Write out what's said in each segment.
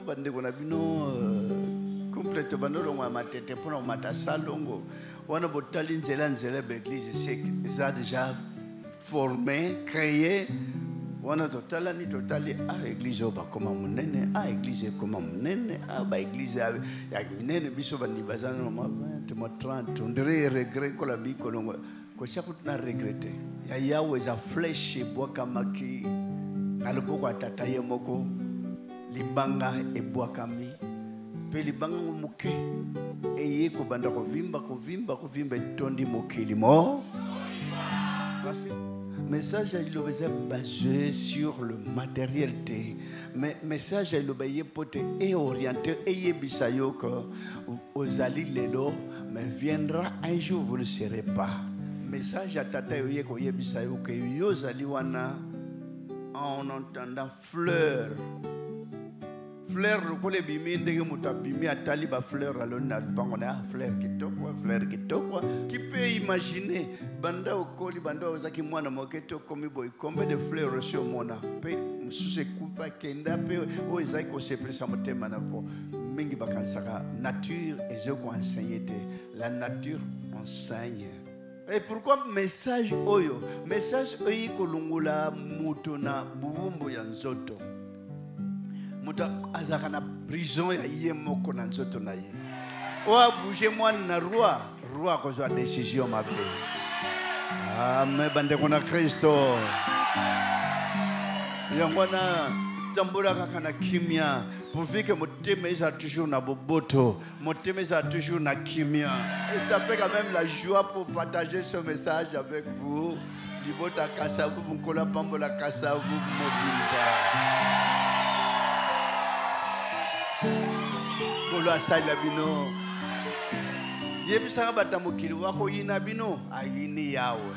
bande kona bino complète bandolo ngwa matete pona mata salongo wana botali nzela l'église c'est déjà formé créé wana totali église ba koma munene église koma munene ba église ya minene biso bandi bazana no 30 on dirait regret ko la bi kolongo ko chaque na regretter ya yawe za flèche bwakamaki na loboko atata ye moko libanga ebwakami pe libanga muke eye ko banda ko vimba tondi mokili mo parce que message il est basé sur le matériel mais message il est orienté et bisayo que aux alliés lelo mais viendra un jour vous ne serez pas message à tata yoye ko yebisayo que yozali wana en entendant fleur le kole bimi ndenge mutabimi atali ba fleur alona bangona fleur kitoko qui peut imaginer banda okoli banda ozaki mwana moketo komi boy combien de fleurs sur mona pe mususe kupa kenda pe o ezaki ko se presa motema na po mingi bakansaka nature ezoko enseigner la nature enseigne. Et pourquoi message oyo kolungula muto na bubumbu ya nzoto muta azaka na prison ya ye moko na nzoto na ye oa bouger mwana na roi kozwa décision mabe amen bande kona Kristo yangwana tambula kaka na kimia pourvu que motema isa toujours na boboto motema isa toujours na kimia et ça fait quand même la joie pour partager ce message avec vous libota kasavu munkola pambola kasavu mobimba kolo asala bino yebisaka batamokili wako yina bino ayini yawe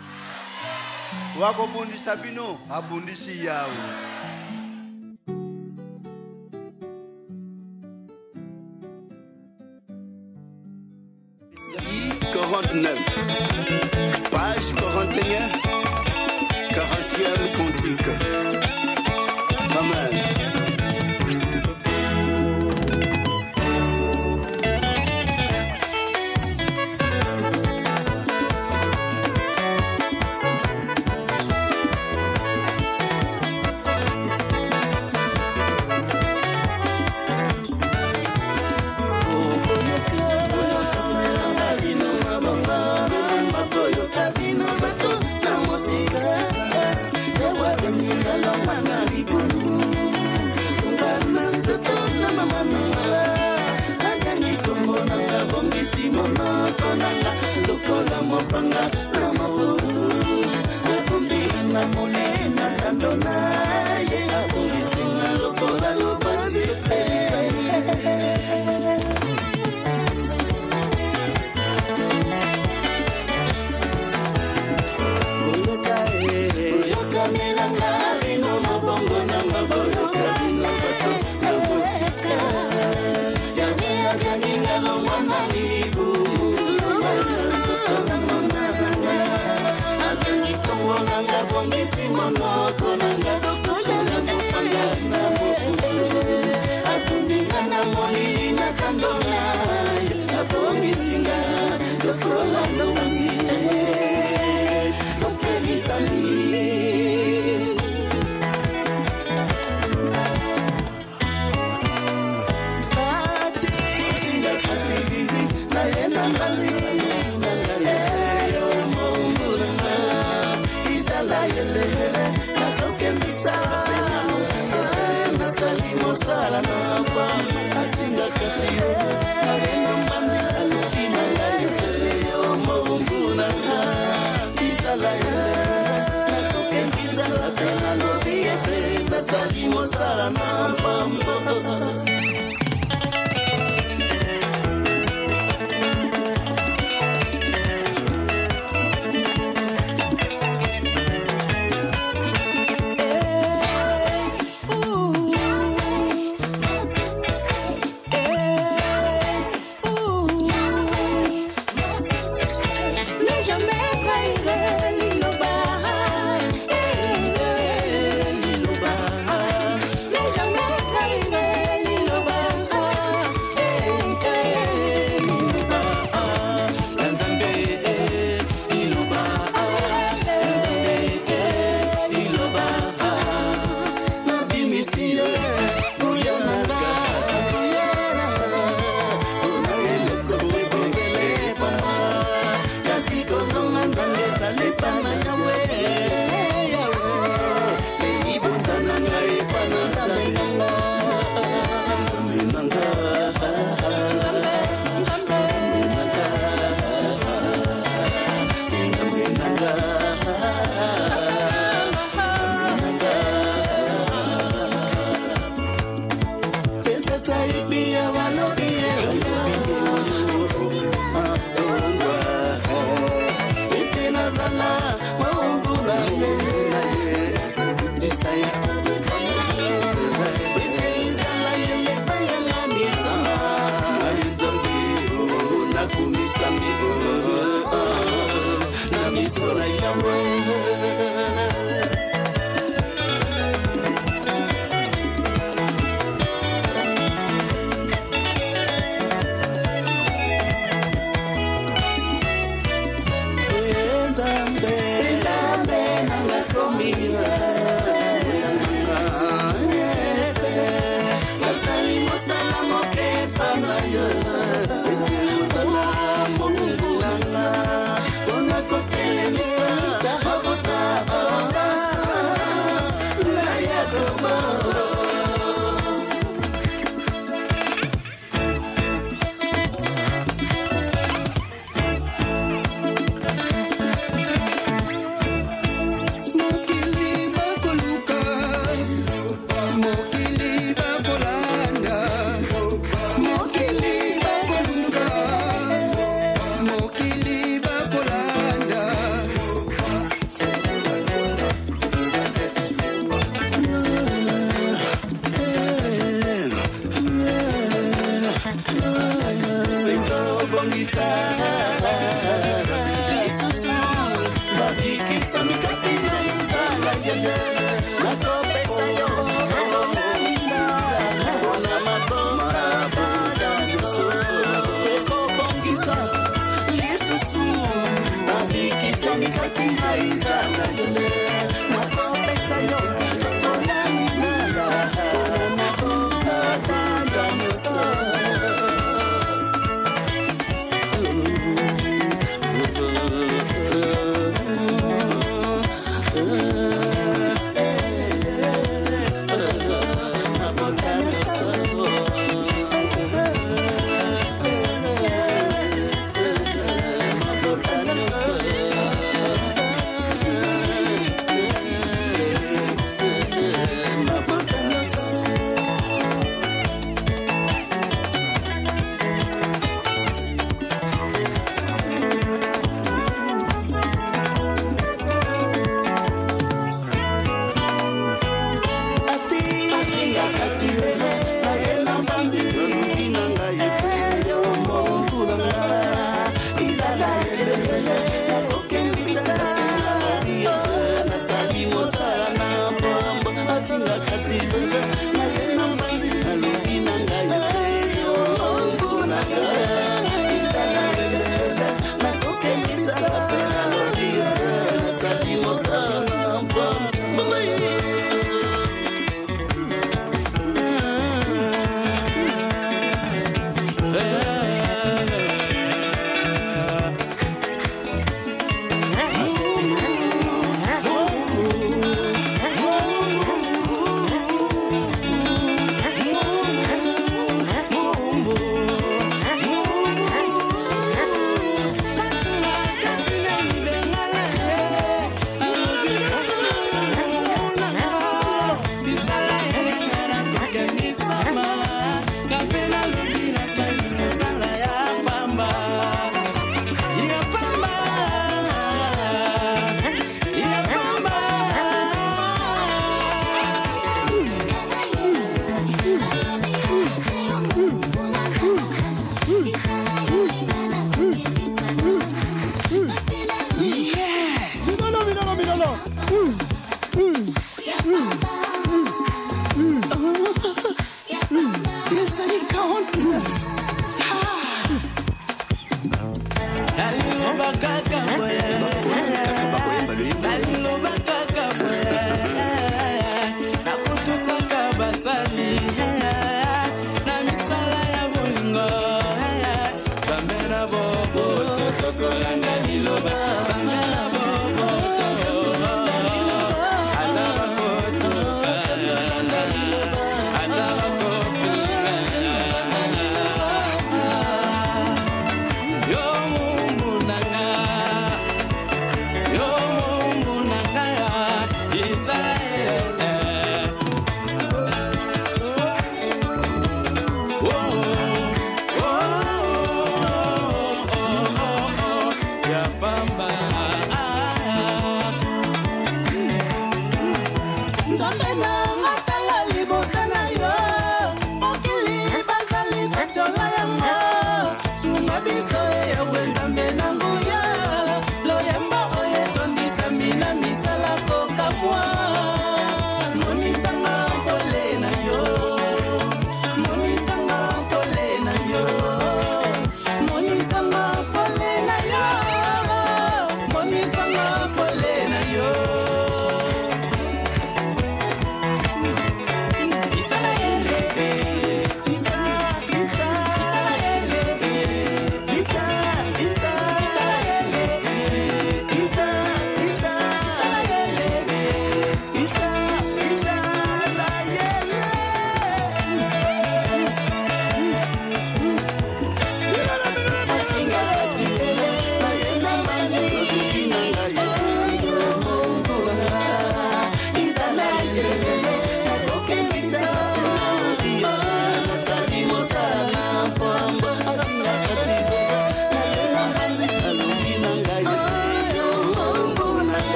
wako bundisa bino abundisi yawe. Page 41, 40e cantique. Amen. Jamais isa lisusu babikisa mikati na izala yele nakopesa yo olaminga ona maboma badanso ekobongisa lisusu babikisa mikati na izala yele nakopesa yo olaminga ona maboma badanso.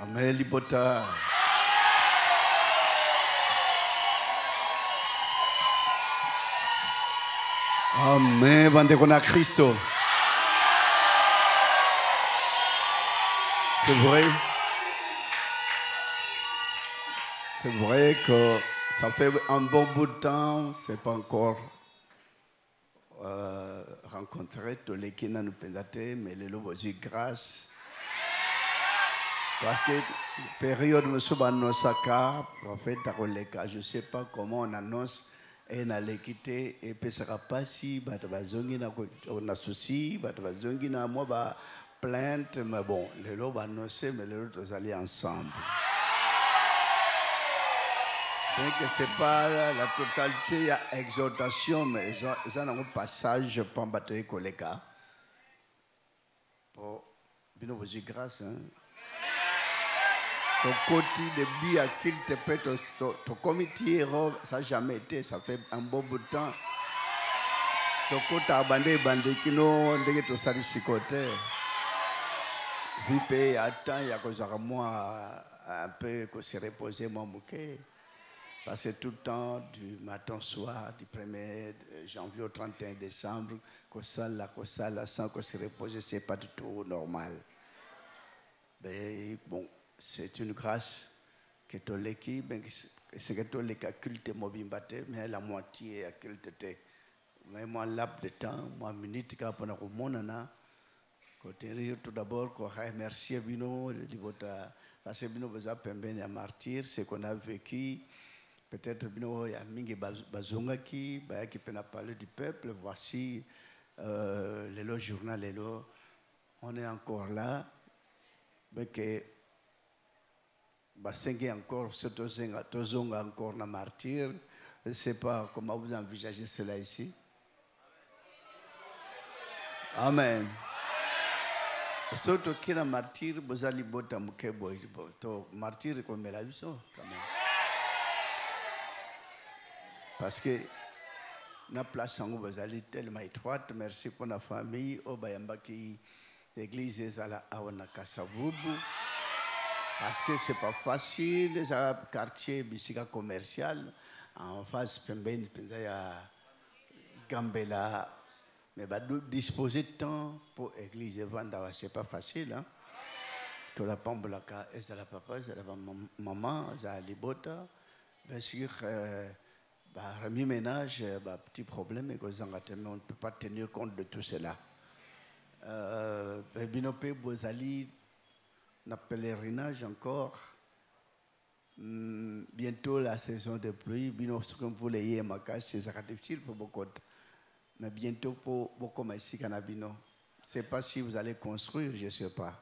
Amen, Libota. Amen, Bandekona Christo. C'est vrai que ça fait un bon bout de temps, c'est pas encore rencontré tous les qui nous présentent, mais les lots aussi grâce. Parce que période me souviens Saka, prophète Aroleka, je sais pas comment on annonce et on allait quitter et puis ça sera pas si batavazongi na on a souci batavazongi na moi ba plainte mais bon les lots va annoncer mais les autres allaient ensemble. Bien que c'est pas la totalité il y a exhortation mais ça n'a un passage pour battre Koleka. Pour bien vous dire grâce hein. Ton côté de bien qu'il te peut ton comité ça n'a jamais été, ça fait un bon bout de temps. Ton côté abandonné, qui nous dit que ça dit côté. Vipé attend, il y a que ça moi un peu que se reposer mon bouquet. Parce que tout le temps, du matin au soir, du 1er janvier au 31 décembre, que ça là, sans que se reposer, ce n'est pas du tout normal. Mais bon. C'est une grâce que tu as l'équipe, c'est que tu as l'équipe culte mobile, mais la moitié est culte. Mais moi, laps de temps, moi, minute, quand on a tout d'abord, qu'on remercie Bino, parce que Bino vous a permis à martyr, c'est qu'on a vécu. Peut-être Bino, il y a Mingi Bazonga qui peut parler du peuple. Voici le journal, on est encore là. Mais que Basengi encore, Tozonga encore na martyr. Je ne sais pas comment vous envisagez cela ici. Amen. Surtout qu'il y a martyr, vous allez botter mukebo. Martyr comme la vie quand même. Parce que la place en vous allez tellement étroite. Merci pour la famille. Au Bayamba qui l'église est à la Kasavubu. Parce que ce n'est pas facile, les quartiers bisika commercial, en face, il y a Gambela, mais disposer de temps pour l'église Vanda, ce n'est pas facile. Hein? Que la pambolaka, est la papa, c'est la maman, c'est la libota. Bien sûr, remis ménage, petit problème, et on ne peut pas tenir compte de tout cela. Binopé Bozali, le pèlerinage encore. Bientôt la saison de pluie. Comme vous l'ayez ma cage, c'est difficile pour beaucoup. Mais bientôt pour beaucoup ici Canabino. Je ne sais pas si vous allez construire, je ne sais pas.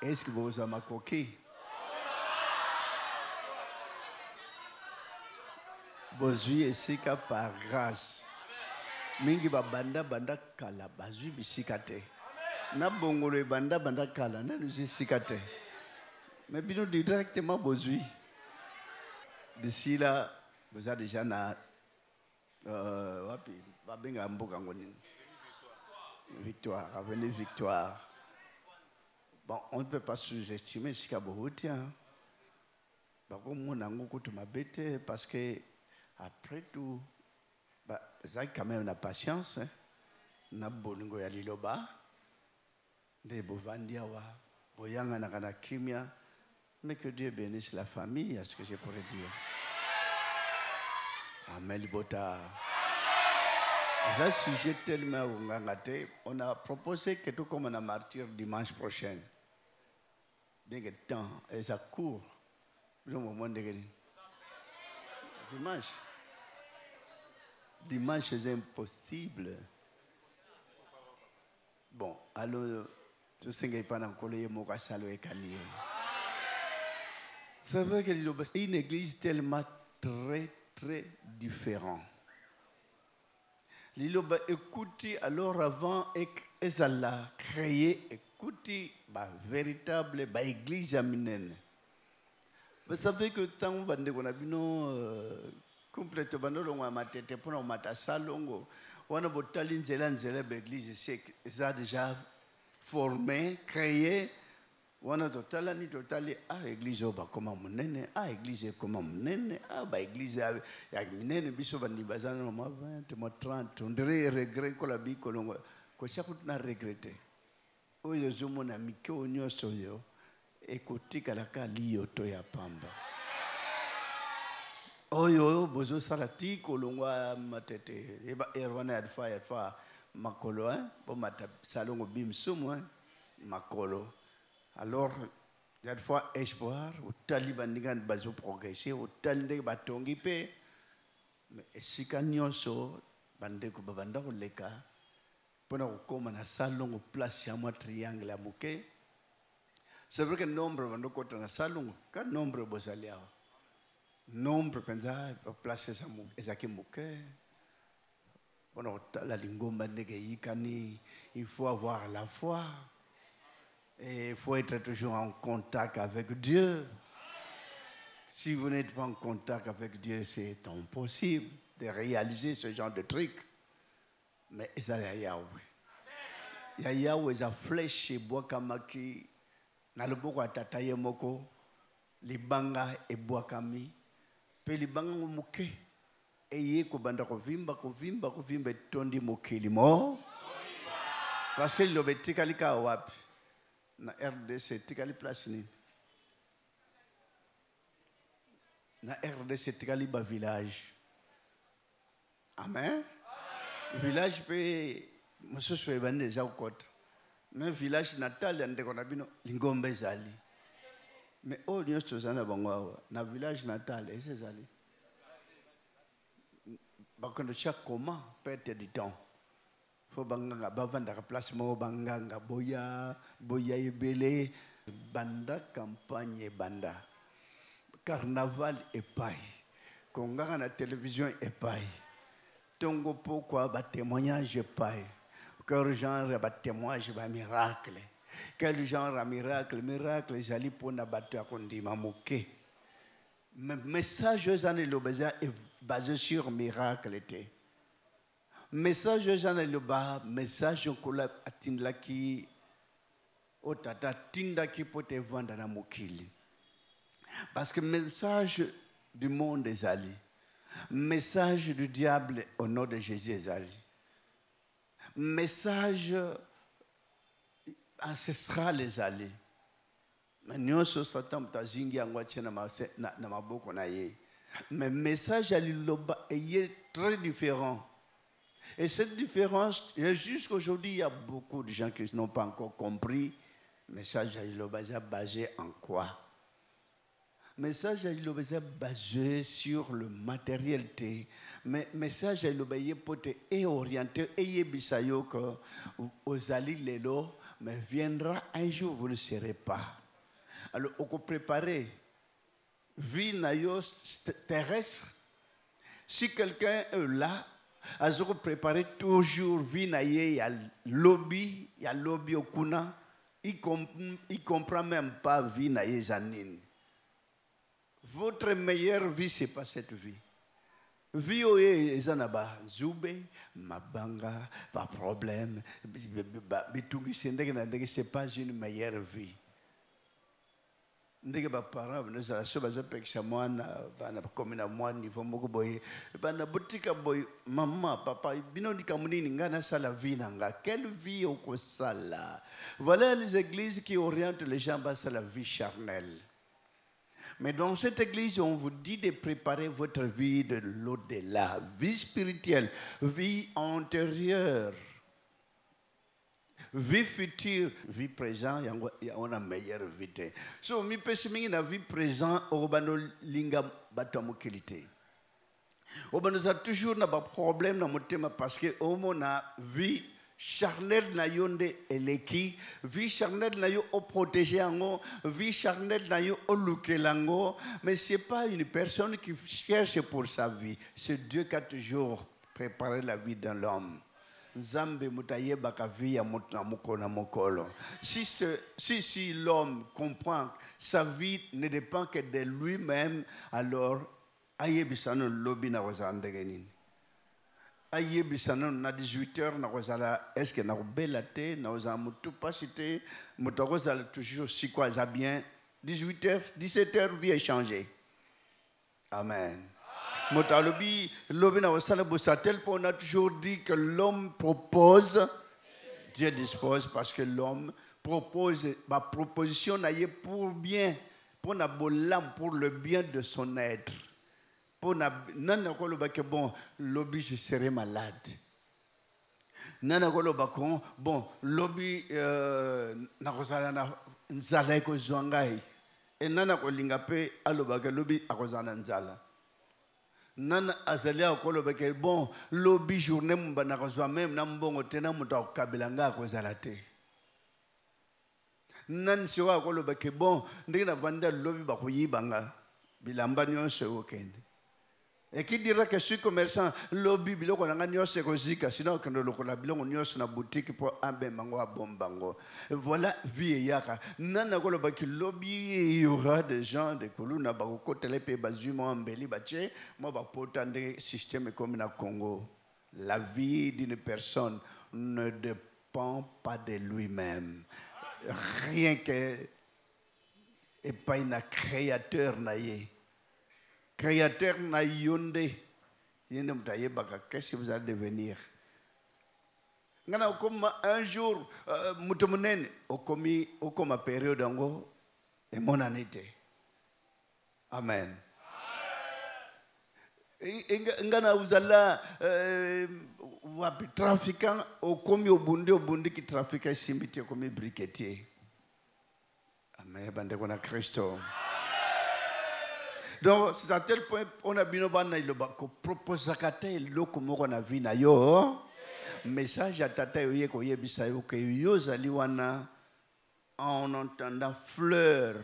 Est-ce que vous avez ma coquille? Bozui ici par grâce. Mingi banda kala bazui bisikate. Na bongolo banda kala na nous sikate. Mais bino directement bozui. D'ici là, vous avez déjà na wapi babenga mboka ngoni. Victoire, avenue Victoire. Bon, on ne peut pas sous-estimer jusqu'à Bohutia. Parce que après tout, ça quand même la patience. Na bolingo ya liloba, de bovandiawa, boyanga na kimia, mais que Dieu bénisse la famille, à ce que je pourrais dire. Amen Libota. C'est un sujet tellement on a proposé que tout comme on a martyr dimanche prochain. Bien que temps, et ça court. Le moment de dimanche. Dimanche, c'est impossible. Bon, alors, tout ce qui est pas dans le collège, c'est vrai que c'est une église tellement très, très différente. Liloba écoutez alors avant et ça l'a créé écoutez véritable église aminène. Vous savez que tant qu'on a vu complètement nous ma tête pour mata salongo on a botali nzela l'église c'est déjà formé créé on a totali église ba comme munene église comme munene ba église ya minene biso bandi bazana ma 20 ma 30 on dirait regret ko la bi kolongo ko chaque na regretter oyo zomo na miko nyoso yo ekotika la kali yoto ya pamba oyo bozo salati kolongwa matete eba erwana adfa makolo bo mata salongo bimsumu makolo alors il y a des fois espoir au taliban ndigan bazo progresser au talinde batongi pe mais sikanyoso bande ko babanda ko leka pona ko koma na salongo place ya mo triangle ya muke c'est vrai que nombre bando ko na salongo ka nombre bozalia nombre penza place sa mu ezaki muke pona la lingomba ndege yikani il faut avoir la foi. Et il faut être toujours en contact avec Dieu. Si vous n'êtes pas en contact avec Dieu, c'est impossible de réaliser ce genre de truc. Mais ça y a Yahweh. Il y a Yahweh, il y a flèche et bois kamaki. Na le boko atataye moko. Libanga et bois kami. Puis libanga muke. Et yé ko banda ko vimba tondi moke limo. Parce que l'obéti kalika wapi. Na RDC tikali place ni na RDC tikali ba village amen village pe mususu ebande za ukota mais village natal ande kona bino lingombe zali mais o nyosto zana bangwa na village natal ezali bakondo chaque comment perte du temps faut banganga bavanda ka place mo banganga boya ebele banda campagne banda carnaval epai konganga na télévision epai tongo pourquoi ba témoignage epai quel genre ba témoignage ba miracle quel genre miracle jali pona bato akondima moke message zane lobeza est basé sur miracle était message Jean Eloba, message kola atindlaki otata tindaki pote vanda na mokili. Parce que message du monde est allé. Message du diable au nom de Jésus est allé. Message ancestral est allé. Mais nous sommes tazingi angwache na maboko na ye. Mais message à l'Iloba est très différent. Et cette différence, jusqu'à aujourd'hui, il y a beaucoup de gens qui n'ont pas encore compris. Message à Ilobasa basé en quoi? Message à Ilobasa basé sur le matérialité. Mais message à Ilobasa est orienté et bisayo que aux alliés lelo, mais viendra un jour, vous ne serez pas. Alors, on peut préparer vie naïo terrestre. Si quelqu'un est là, à se préparer toujours vie naïe, il y a lobby au kuna, il comprend même pas vie naïe zanine. Votre meilleure vie, c'est pas cette vie. Vie oye zanaba zube, mabanga, pas problème, c'est pas une meilleure vie. Ndege ba para nous a soba zapekisha mwana bana komina mwana niveau moko boye bana botika boy maman papa bino dikamunini ngana sala vie nanga quelle vie au sala. Voilà les églises qui orientent les gens vers la vie charnelle. Mais dans cette église, on vous dit de préparer votre vie de l'au-delà, vie spirituelle, vie antérieure. Vie future, vie présente, on a meilleure vie. So, mi pesimingi na vie présente, obano linga batomo kilité. Obano ça toujours na ba problème na motema parce que omo na vie charnelle na yonde eleki, vie charnelle na yo o protéger ango, vie charnelle na yo o lukelango, mais c'est pas une personne qui cherche pour sa vie, c'est Dieu qui a toujours préparé la vie de l'homme. Zambe mutaye bakavia mutna mukona mokolo. Si l'homme comprend que sa vie ne dépend que de lui-même, alors ayebisano lobby na kozala ndenge nini. Ayebisano na 18h na kozala est-ce que na kobela te na kozala mutu pasi te mutu kozala toujours si quoi ça bien 18h 17h bien échanger. Amen. Motalobi lobby na kozala bosatel on a toujours dit que l'homme propose, Dieu dispose parce que l'homme propose ma proposition naie pour bien, pour na bolam pour le bien de son être. Pour na nana koloba que bon lobby je serai malade. Nana koloba que bon lobby na kozala na nzala ko zwangai. Et nana kolinga pe aloba que lobby akozana nzala. Nana azalia koloba que bon lobby journée mba na kozwa même na mbongo tena muta kabelanga kozala te. Nan siwa koloba que bon ndina vanda lobby ba koyibanga bilamba nyonso okende. Et qui dira que je suis commerçant, lobby biloko nanga nyonso ekozika sinon que lokola biloko nyonso na boutique pour ambemango a bombango. Voilà vie yaka. Nana koloba que lobby il y aura des gens de koluna ba ko telepe bazuma mbeli bache moi ba potande système comme na Congo. La vie d'une personne ne dépend pas de lui-même. Rien que et pas un créateur naïe. Créateur na yonde yende mtaye baka qu'est-ce que vous allez devenir ngana comme un jour mutumunene okomi okoma période ngo et mon année. Amen. Ngana uzala wapi trafiquant okomi obundi ki trafiquant simbiti okomi briquetier. Amen bande kona Kristo. Donc, c'est à tel point on a bien ko propose kate loko moko na vie na yo message à tata yoye ko yebisa yo ke yo zali wana en entendant fleur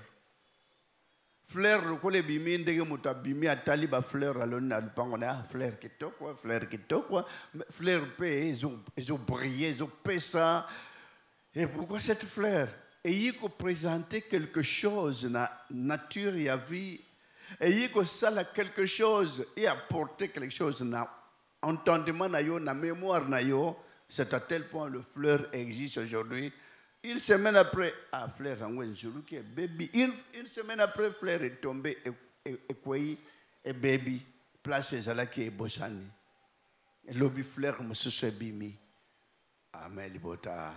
ko le bimi ndenge muta bimi atali ba fleur aloni na lupango na fleur kitoko fleur pe ils ont brillé ils ont pesa. Et pourquoi cette fleur et il ko présenter quelque chose na nature ya vie. Et il faut ça quelque chose et apporter quelque chose na entendement na yo na mémoire na yo. C'est à tel point le fleur existe aujourd'hui. Une semaine après, fleur qui est baby. Une semaine après, fleur est tombée et baby. Place là qui est bossani. Et l'obi fleur me se bimi. Amen libota.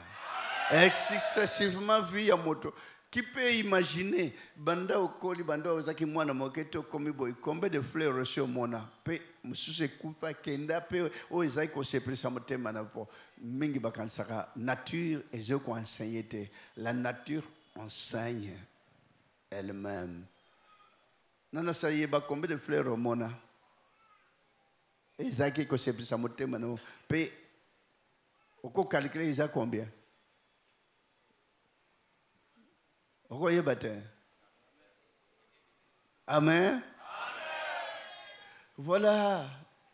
Excessivement vie à moto. Qui peut imaginer banda okoli banda ozaki mwana moketo komi boy combien de fleurs reçues au mona pe mususe kufa kenda pe o ezaki ko se presa motema na po mingi bakansaka nature ezoko enseigner la nature enseigne elle-même nana saye ba combien de fleurs au mona ezaki ko se presa motema na pe oko calculer ezaki combien. Amen. Voilà.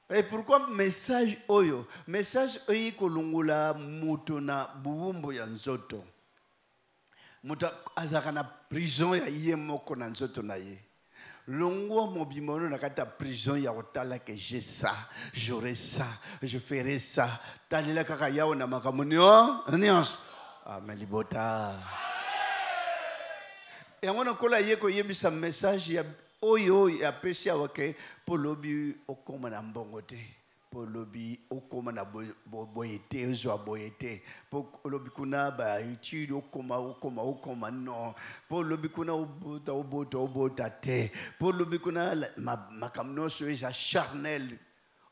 Et pourquoi message oyo? Message oyo kolungula mutu na buumbu ya nzoto. Mutu azaka na prison ya ye moko na nzoto na ye. Longo mobimono na kata prison ya otala que j'ai ça, j'aurai ça, je ferai ça. Talila kaka yao na makamunio. Amen libota. Et on a collé hier qu'il y a un message il y a oyo ya pesi awake pour lobby okoma na mbongote pour lobby okoma na boyete ozo boyete pour lobby kuna ba étude okoma non pour lobby kuna obota te pour lobby kuna makamno so ya charnel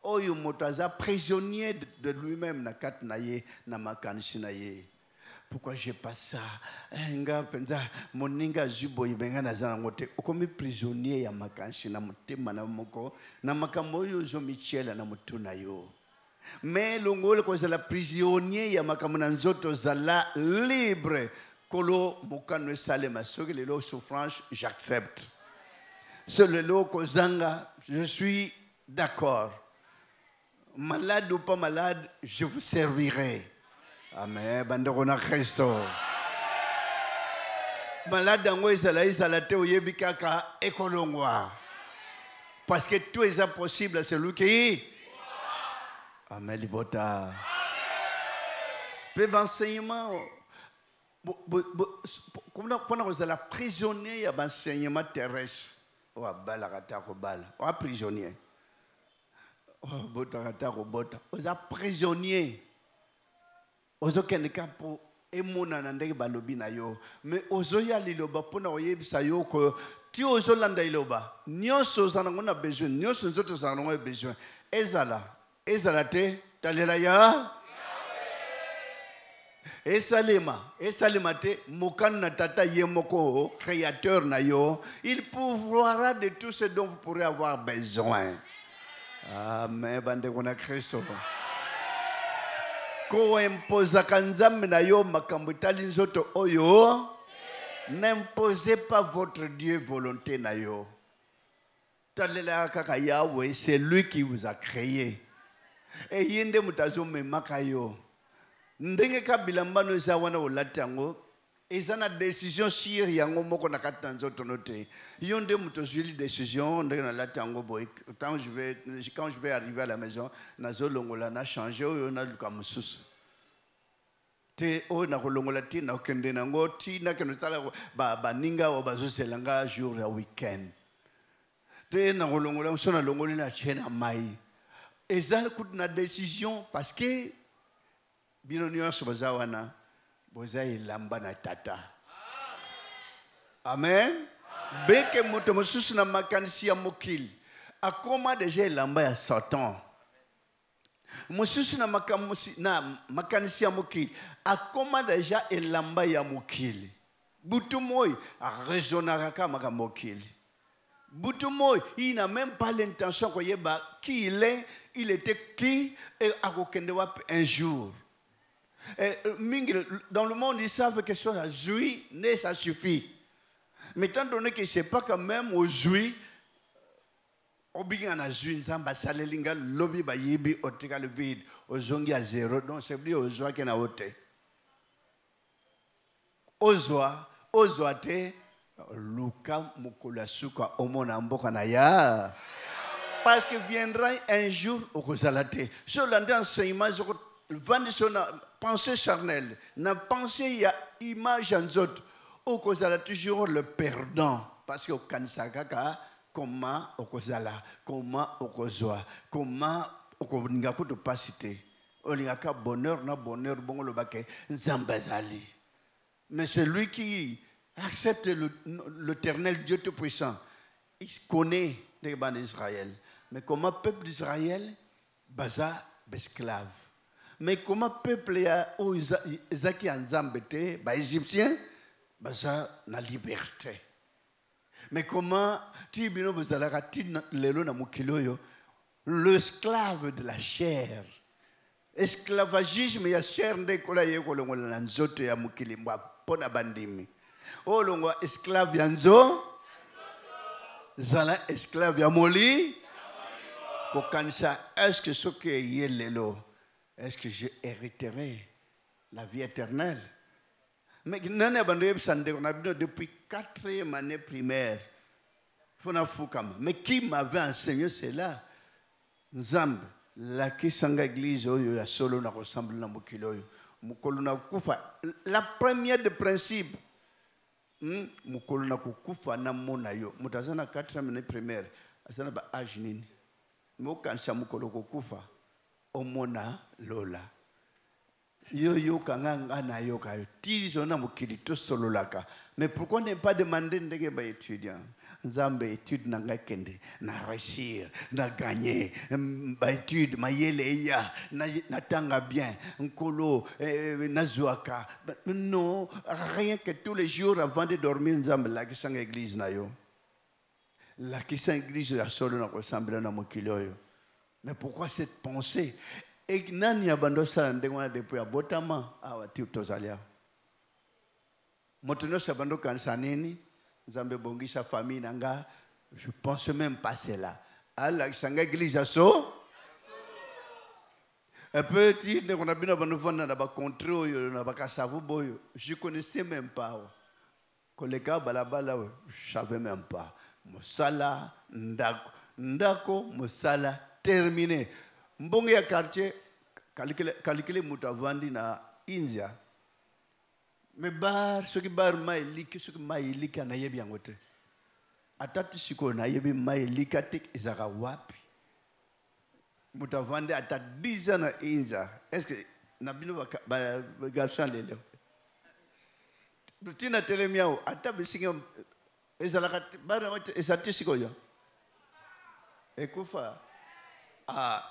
oyo motaza prisonnier de lui-même na kat na ye na makanisi na ye. Pourquoi j'ai pas ça? Nga penza moninga zubo ibenga na zana ngote okomi prisonnier ya makanshi na mutema na moko na makamoyo zo michela na mutuna yo. Mais longole ko la prisonnier ya makamona nzoto zala libre kolo mokano salema soki lelo souffrance j'accepte. Ce lelo ko zanga je suis d'accord. Malade ou pas malade, je vous servirai. Amen. Bandokona Kristo. Malade ngo isala te oyebikaka ekolongwa. Parce que tout est impossible, c'est lui qui. Amen, libota. Peu d'enseignement. Pendant que vous êtes prisonnier, il y a un enseignement terrestre. Ou à balarata ou bal. Ou à prisonnier. Ou à botarata ou bota. Vous êtes prisonnier. Vous êtes quelqu'un pour. Emona nandeke balobi na yo mais ozoya liloba pona oyebisa yo ko ti ozolanda liloba nyonso ozanango na besoin nyonso nzoto ozanango besoin ezala te talela ya esalema te mokano na tata ye moko créateur na yo il pourvoira de tout ce dont vous pourrez avoir besoin. Amen. Bande kona Kristo ko imposa kanzambe na yo makambo tali nzoto oyo. N'imposez pas votre Dieu volonté na yo. Talela kaka Yahweh, c'est lui qui vous a créé. Et yende mutazo me makayo. Ndenge ka bilambano eza wana olatango. Ezana décision sur yango moko na kata nzoto note. Yonde mutazo li décision ndenge na latango boy. Quand je vais arriver à la maison, nazo longola na changer oyo na luka mususu. Te o na kolongola ti na okende nango ti na keno tala ba ninga o bazo selanga jour ya weekend. Te na kolongola sona longoli na chena mai. Ezal kut na décision parce que bino nyonso bazawana boza ilamba na tata. Amen. Beke moto mosusu na makanisi ya mokili. Akoma deja ilamba ya Satan. Mosusu na makanisi ya mokili. Akoma deja ilamba ya mokili. Butu moi a raisonnera kama mokili. Butu moi, il n'a même pas l'intention qu'on yeba qui il était qui et à un jour. Dans le monde, ils savent que ça jouit, mais ça suffit. Mais étant donné que c'est pas quand même au jouit, obiga jouit, nzamba salelinga lobby ba yibi otika le vide, ozongi à zéro, donc c'est plus ozwa qui na ote. Ozwa te luka mukola suka omona mboka na ya. Parce que viendra un jour au Kozalate. Sur l'enseignement, vendre son pensée charnelle, na pensée il y a image en autres. Au Kozala toujours le perdant. Parce que au Kansakaka, comment au Kozala, comment au Kozwa, comment au Koningaku de pas citer. Au Ningaka bonheur, na bonheur, bon le baquet, Zambazali. Mais c'est lui qui accepte l'éternel Dieu Tout-Puissant. Il connaît les bancs d'Israël. Mais comment peuple d'Israël, baza esclave. Mais comment peuple Zaki Anzambete, ba égyptien, baza na liberté. Mais comment Tibino Bazalakati lelo na mukiloyo, l'esclave de la chair. Esclavagisme ya chair ndekola yekolongola na nzoto ya mukili mwa pona bandimi. O longwa esclave ya nzo, zala esclave ya moli. Est-ce que ce qui est lelo, est-ce que je hériterai la vie éternelle? Mais depuis 4e année primaire, mais qui m'avait enseigné cela? Nzambe, la kisanga église oyo solo na ressemble na mokilo mukolo na kufa. La première de principe, mukolo na kufa na mona yo. Mutazana 4e année primaire, asana ba âge nini? Mokansa mukolo kokufa omona lola yo kanganga na yo kayo tizo na mukili to sololaka. Mais pourquoi ne pas demander ndenge ba étudiant nzambe étude na ngakende na réussir na gagner ba étude mayele ya na tanga bien nkolo na zuaka? Non, rien que tous les jours avant de dormir nzambe la kisanga église na yo. La question église ya solo na ressemble na mokilo. Mais pourquoi cette pensée? Et nani abando sala ndengwa depuis abotama awati utozalia. Motono sabando kanisa nini? Nzambe bongisa famille nanga. Je pense même pas cela. Ala kisanga église ya so. Un petit on a bien abando fona na ba contrôle na ba kasavu boyo. Je connaissais même pas. Koleka balabala, je savais même pas. Mosala ndako ndako mosala terminé. Mbonge ya quartier calculer mutavandi na India. Mais bar ce qui bar maïlik ce qui maïlik na yebi angote. Atatu siko na yebi maïlik tek ezaka wapi. Mutavandi ata 10 ans na India. Est-ce que na bino ba garçon lelo? Tina telemiao ata bisinga ezalaka bar ezati siko yo. Ekufa. Ah,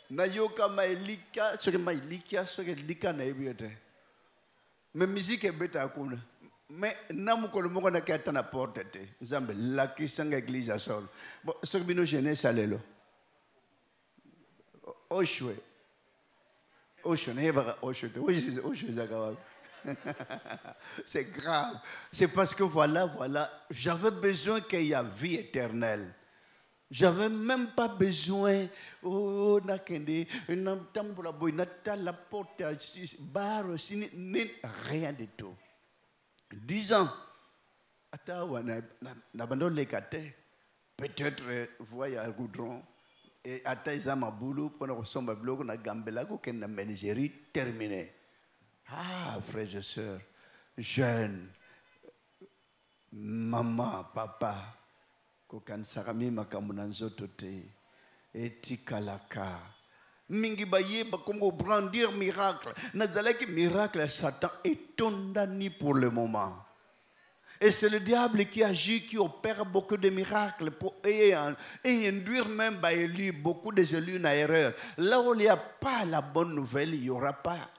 na yoka mailika, ce que mailika, ce que lika na ebiote. Mais musique est bête à kuna. Mais namu ko mo na kata na porte te. Zambe la kisanga église à sol. Bon, ce que bino jeunesse alelo. Oshwe. Oshwe neba oshwe. Oshwe zakawa. C'est grave. C'est parce que voilà, j'avais besoin qu'il y ait vie éternelle. J'avais même pas besoin, oh, nakende, n'entendre la porte, barre, rien du tout. 10 ans, peut-être, voyez un goudron, et à ma boulot, pendant que son blog, on a gambela, qu'on a ménagerie terminée. Ah, frères et sœurs, jeunes, maman, papa, kokan sarami makamunanzo tote etikalaka mingi baye bakongo brandir miracle nazalaki miracle Satan est ni pour le moment et c'est le diable qui agit qui opère beaucoup de miracles pour et induire même Baéli beaucoup de élus en erreur. Là où il n'y a pas la bonne nouvelle, il n'y aura pas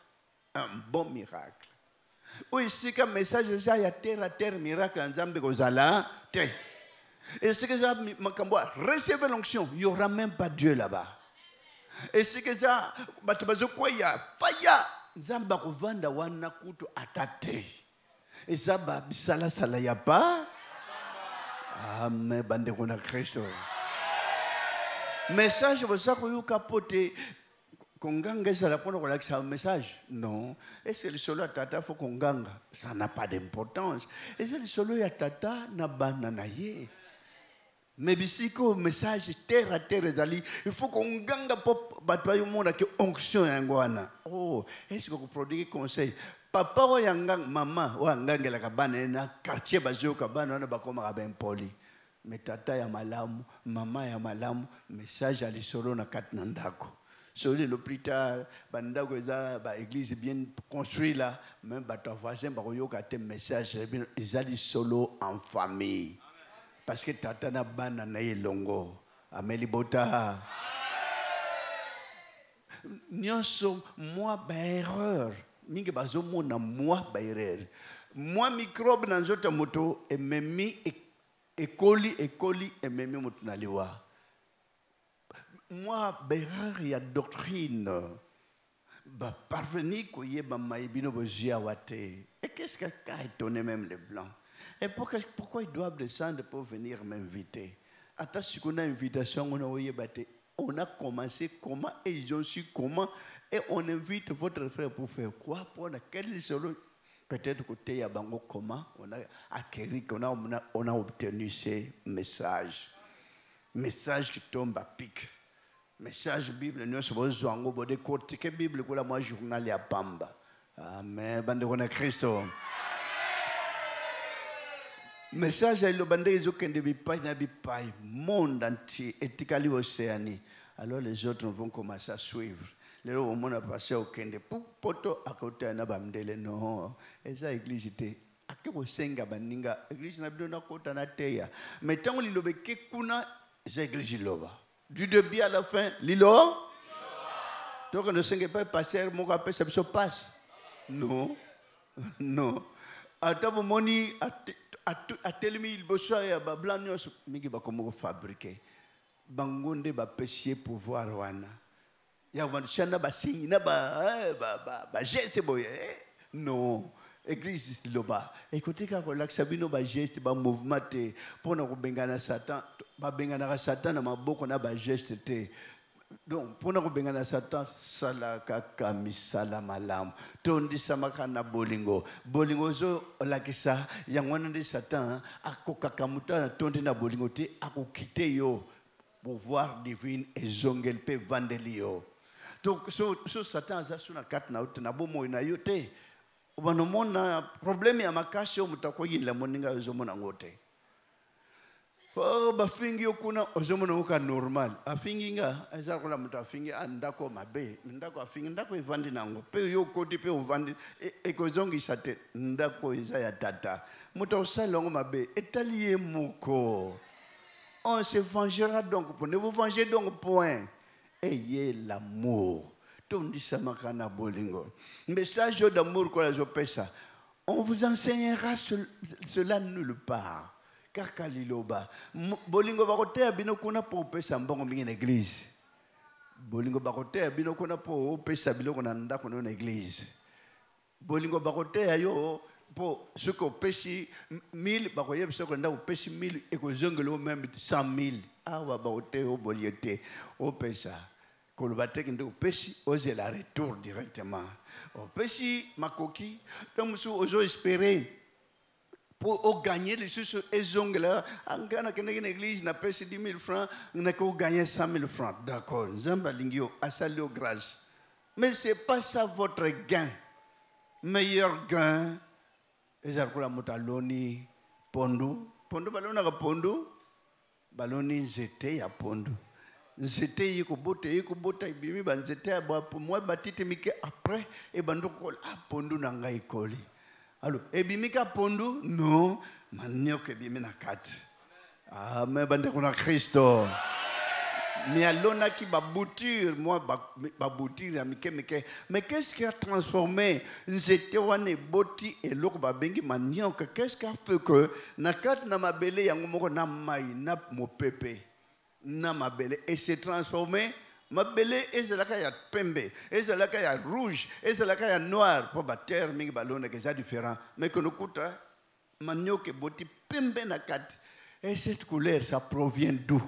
un bon miracle. Ou ici comme message ça il y a terre à terre miracle en Zambie kozala te. Et ce que ça, recevez l'onction, il n'y aura même pas Dieu là-bas. Et ce que ça, Zamba kovanda wana kutu atate. Et ça, bisala sala ya pas. Amen, bande kona Christo. Message, vous savez que vous capote. Konganga, ça la prendre relaxer un message. Non. Et c'est le solo à tata, faut konganga. Ça n'a pas d'importance. Et c'est le solo à tata, na bananaye. Mais si le message terre à terre il faut qu'on gagne pour battre monde qui onction yangwana. Oh, est-ce que vous produisez conseil? Papa ou yangang maman ou yangang la cabane na quartier bazio cabane on a bakoma ben poli. Mais tata ya malamu, maman ya malamu, message à l'isolo na kat nandako. Soli le plus tard, bandako eza ba église bien construite là, même bato voisin ba yoka te message ils allaient solo en famille. Parce que tata na bana na longo ameli bota nyonso moi ba erreur mingi bazomo na moi ba erreur moi microbe na nzoto moto ememi ekoli ememi moto na liwa moi ba erreur ya doctrine ba parvenir ko yeba maibino bozia wate et qu'est-ce que a étonné même les blancs. Et pourquoi ils doivent descendre pour venir m'inviter? Attends, si on a une invitation, on a commencé comment et ils ont su comment. Et on invite votre frère pour faire quoi? Pour quel solo? Peut-être côté à Bango comment on a acquis, on a obtenu ces messages. Messages qui tombent à pic. Message Bible, nous sommes en train de décortiquer la Bible, que moi journal à Pamba. Amen. Bande de Christo. Message à l'obandé ils ont qu'un monde entier éthiquement océanie. Alors les autres vont commencer à suivre. Les autres vont a passé au Kende pour poto à côté na bamdele non. Et ça église était à que au senga baninga église na bidona kota na teya. Mais tant li lobe ke kuna c'est église loba. Du début à la fin lilo. Donc ne senga pas pasteur mon appel ça se passe. Non. Non. Attends moni a telemi il bossa ya ba blanios mingi ba komo fabriquer bangonde ba pesier pouvoir wana ya wanchana ba singi na ba geste boye non église loba écoutez quand la sabino ba geste ba mouvement te pona ko bengana satan ba bengana satan na maboko na ba geste te. Donc, pour nous benga na Satan, salaka kami salamalam. Tondi samaka na bolingo. Bolingo zo lakisa yang wana de Satan ako kakamuta na tondi na bolingo te ako kite yo. pouvoir divin et zongel pe vandelio. Donc so Satan za suna kat na ut na bomo na yote. Ubanomona problème ya makasho mutakoyinla moninga uzomona ngote. Oh, bafingi okuna ozomona uka normal. Afingi nga eza kola muta afingi andako mabe. Ndako afingi ndako evandi nango. Pe yo koti pe ovandi ekozongi sate ndako eza ya tata. Muta osalongo mabe etaliye moko. On se vengera donc, ne vous vengez donc point. Ayez l'amour. Makana bolingo. Message d'amour qu'on a pesa. On vous enseignera cela nulle part. Car kaliloba. Bolingo bakote abino kuna po pesa mbongo mingi na église. Bolingo bakote abino kuna po pesa biloko na ndako na église. Bolingo bakote ayo pour ce qu'on pêche 1000, bah voyez ce qu'on a au pêche 1000 et qu'au jungle même 100 000. Ah ouais bah au bolieté au pêche ça. Quand le bateau qui nous pêche, osez la retour directement. Au pêche ma coquille, donc nous osons espérer pour gagner les choses et jungle. En Ghana quand une église n'a pêché 10 000 francs, on a qu'au gagner 100 000 francs. D'accord, Zambalingio a salué grâce. Mais c'est pas ça votre gain. Meilleur gain. Ezakula mutaloni pondu balona ka pondu baloni nzete ya pondu nzete yiko bota ibimi banzete aba pour moi batite mike après e bandoko pondu na ngai koli alors ebimi ka pondu non manioke ebimi na kati amen bande kuna Kristo. Mais alona qui baboutir, moi baboutir mike. Mais qu'est-ce qui a transformé nzete wane boti et loko babengi manioka? Qu'est-ce qui a fait que nakat na mabele yango moko na mai na mopepe na mabele et s'est transformé mabele ezalaka ya pembe, ezalaka ya rouge, ezalaka ya noir pour bater mingi balona que ça différent. Mais que nous coûte manioke boti pembe nakat et cette couleur ça provient d'où?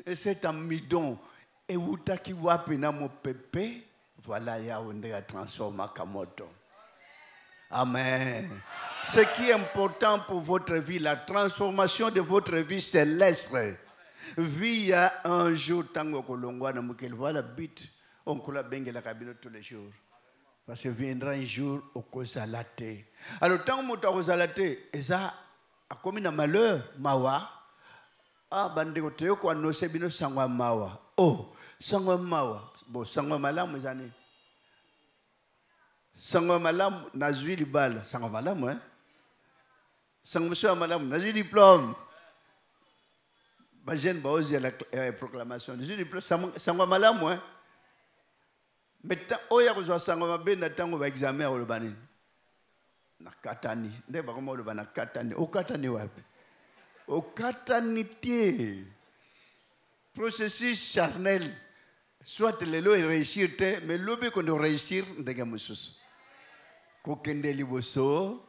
Et cet amidon, et où t'as qui wapi na mo pepe, voilà Yaoundé a transformé Kamoto. Amen. Ce qui est important pour votre vie, la transformation de votre vie céleste, via un jour tango kolongwa na mukel voilà bit, on kola bengue la cabine tous les jours. Parce que viendra un jour au kozalate. Alors tant que vous kozalate, et ça a commis un malheur, mawa. Ah, bandeko teo kwa no sebino sangwa mawa. Oh, sangwa mawa. Bon, sangwa malamu zani. Sangwa malamu nazui libala. Sangwa malamu, hein? Sangwa malamu nazui diplôme. Ba jeune ba osi la proclamation. Nazui diplôme sangwa malamu, hein? Mais oya ko sangwa mabe na tango ba examen o lobani. Na katani. Nde ba ko mo lobana katani. O katani wapi? Au catanité, processus charnel, soit le lot est réussir, mais l'obé qu'on doit réussir, ndégamusus. Kokende liboso.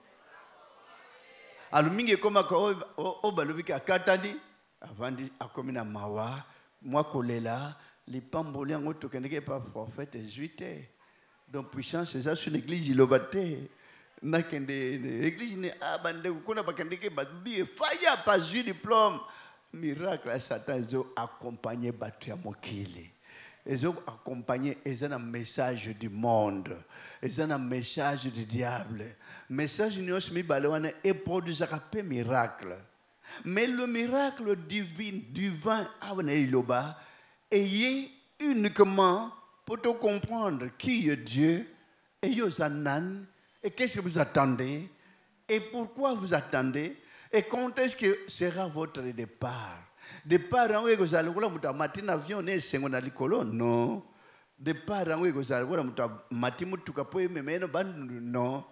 Alumingi koma ko obalubi ka katani, avandi akomina mawa, moi kolela, les pamboli en auto kendeke pas prophète et juité. Donc puissance c'est ça sur l'église il obaté. Nakende église ne abande kuna bakandike babi faya pas eu diplôme miracle à Satan zo accompagner batu ya mokili ezo accompagner ezana message du monde ezana message du diable message nyos mi balewana et produire un miracle mais le miracle divin avane iloba est uniquement pour te comprendre qui est Dieu et yosanan. Et qu'est-ce que vous attendez? Et pourquoi vous attendez? Et quand est-ce que sera votre départ? Départ, vous allez voir, matin avion, non. Départ, vous allez voir, matin, non.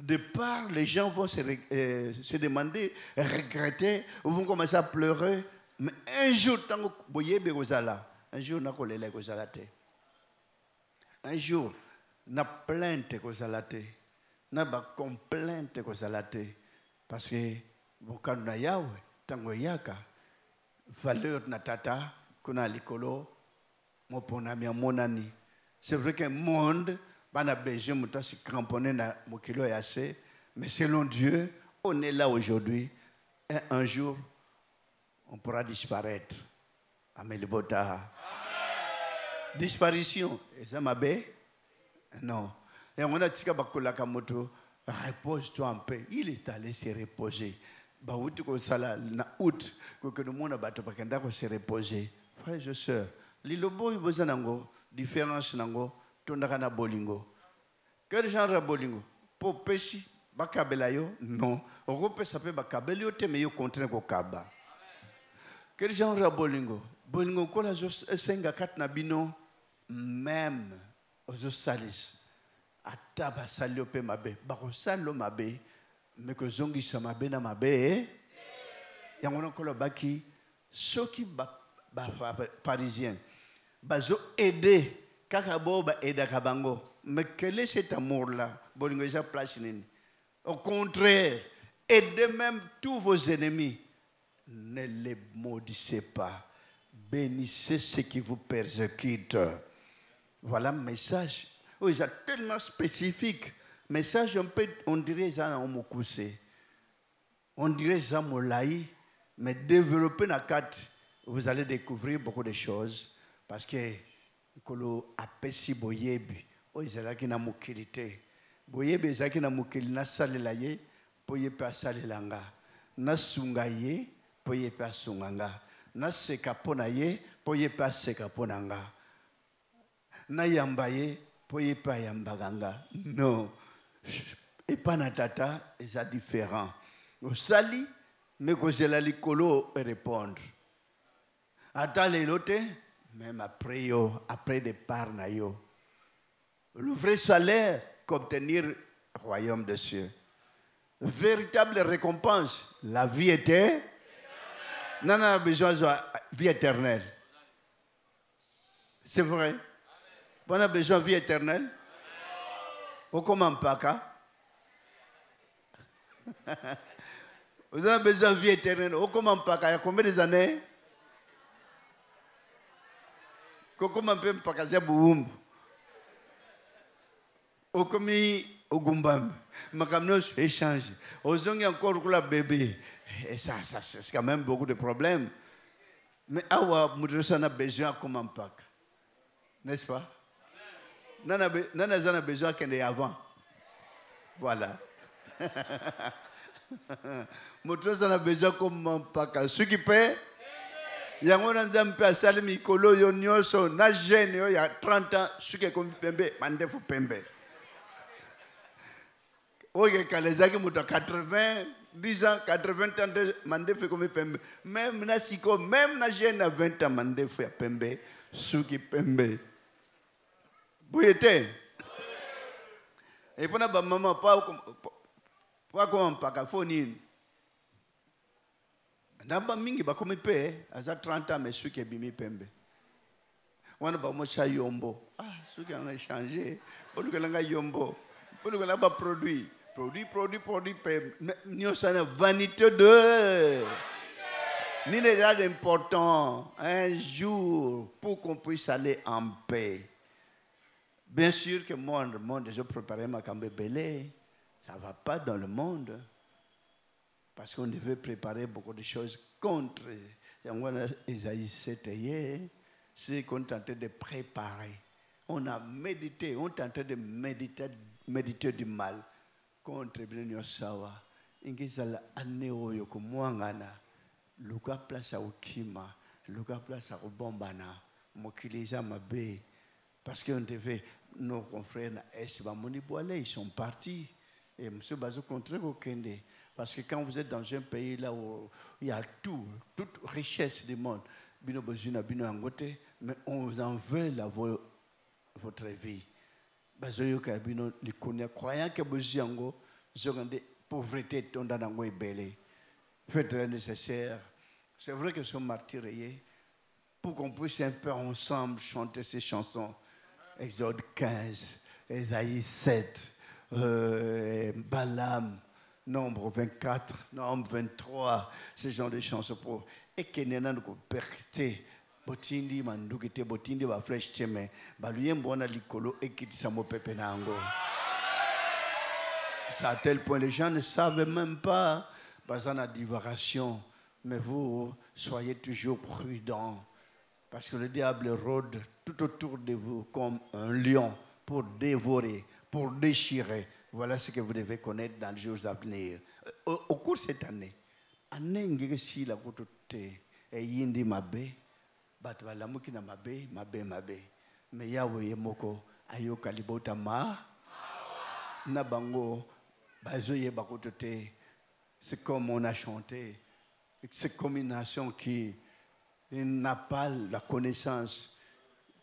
Départ, les gens vont se demander, regretter, vont commencer à pleurer. Mais un jour, un jour, un jour, na plainte ko salate na ba complainte ko salate parce que bokano na yawe tango yaka valeur na tata kuna likolo mopona mi monani. C'est vrai qu'un monde bana besoin muta se cramponner na mokilo yasse, mais selon Dieu on est là aujourd'hui et un jour on pourra disparaître. Amelibota. Disparition. Et ça m'a bé? Non. Et on a dit que repose-toi en paix. Il est allé se reposer. Baouti ko sala na août que nous mona bato bakenda ko se reposer. Frères et sœurs, lilobo iboza nango différence nango tondaka na bolingo. Quel genre de bolingo? Po pesi bakabela yo? Non. Oko pesa pe bakabela yo te me yo contraint ko kaba. Quel genre de bolingo? Bolingo ko la zo senga kat na bino même aux salis. Ataba salio pe mabe. Bako salo mabe. Mais que zongi sama bena mabe yangono kolo baki soki parisien bazo aider kaka boba aida kabango mais quel est cet amour là bolingo isa place nini au contraire aidez même tous vos ennemis, ne les maudissez pas, bénissez ceux qui vous persécutent. Voilà un message. Oui, c'est tellement spécifique. Message, on dirait ça en Mokoussé. On dirait ça en Molaï. Mais développer la carte, vous allez découvrir beaucoup de choses. Parce que, kolo apesi boyebi, o izalaki na mukilite. Boyebi izalaki na mukili na salela ye, poye pe asalela nga. Na sunga ye, poye pe asunga nga. Na seka pona ye, poye pe aseka pona nga. Na yamba ye, poye pe ayamba nga. Non. Et pas na tata, c'est différent. Au sali, mais que c'est la likolo répondre. Attends les lotes, même après départ na yo. Le vrai salaire qu'obtenir le royaume des cieux. Véritable récompense, la vie était. Non, a besoin de vie éternelle. C'est vrai. On a besoin de vie éternelle. Au comment pas? Vous avez besoin de vie éternelle. Au comment pas? Il y a combien des années? Comment peut pas caser boum? Au commis au gumbam. Ma camnos échange. Aux gens encore pour la bébé. Et ça c'est quand même beaucoup de problèmes. Mais awa mudrasa na besoin comment pas? N'est-ce pas? Nana a besoin qu'elle ait avant. Voilà. Mudrasa na besoin comment pas? Ce qui paie. Yango nanza mpe asali mikolo yo nyoso na jeune yo ya 30 ans suke komi pembe mandefu pembe. Oye kalezaki muta 80 10 ans 80 ans mandefu komi pembe. Même na siko même na jeune à 20 ans mandefu ya pembe suki pembe. Boyete. Et pona ba maman pas comment pas foni. Namba mingi bakomi pe aza 30 ans mais ceux qui bimi pembe wana ba mocha yombo ceux qui ont changé pour que langa yombo pour que langa produit pembe nyo sana vanité de ni les gens important un jour pour qu'on puisse aller en paix. Bien sûr que monde déjà préparé ma cambe belé, ça va pas dans le monde. Parce qu'on devait préparer beaucoup de choses contre. Isaïe 7, c'est qu'on tentait de préparer. On a médité, on tentait de méditer du mal contre Ibn Sawa. Ingizala aneo yoko mwangana. Luka place à Okima, Luka place à Obombana, Mokiliza Mabe. Parce qu'on devait, nos confrères na Esba Moniboale, ils sont partis. Et M. Bazo contre Okende. Parce que quand vous êtes dans un pays là où il y a toute richesse du monde, mais on vous en veut votre vie. Croyant que vous avez pauvreté, faites le nécessaire. C'est vrai que sont martyrs pour qu'on puisse un peu ensemble chanter ces chansons. Exode 15, Isaïe 7, Balaam. Nombre 24, nombre 23, ce genre de chansons pour et que nous perté botindi mandukite botindi ba fresh cheme ba luyembo na likolo et qui samo pepe nango. C'est à tel point les gens ne savent même pas parce qu'on a divagation, mais vous soyez toujours prudents. Parce que le diable rôde tout autour de vous comme un lion pour dévorer, pour déchirer. Voilà ce que vous devez connaître dans les jours à venir. Au cours de cette année, si la et yindi mabe, bat balamuki na mabe. Mais Yahweh moko ayo kalibota ma na bango bazoye bakotote. C'est comme on a chanté, cette combinaison qui n'a pas la connaissance,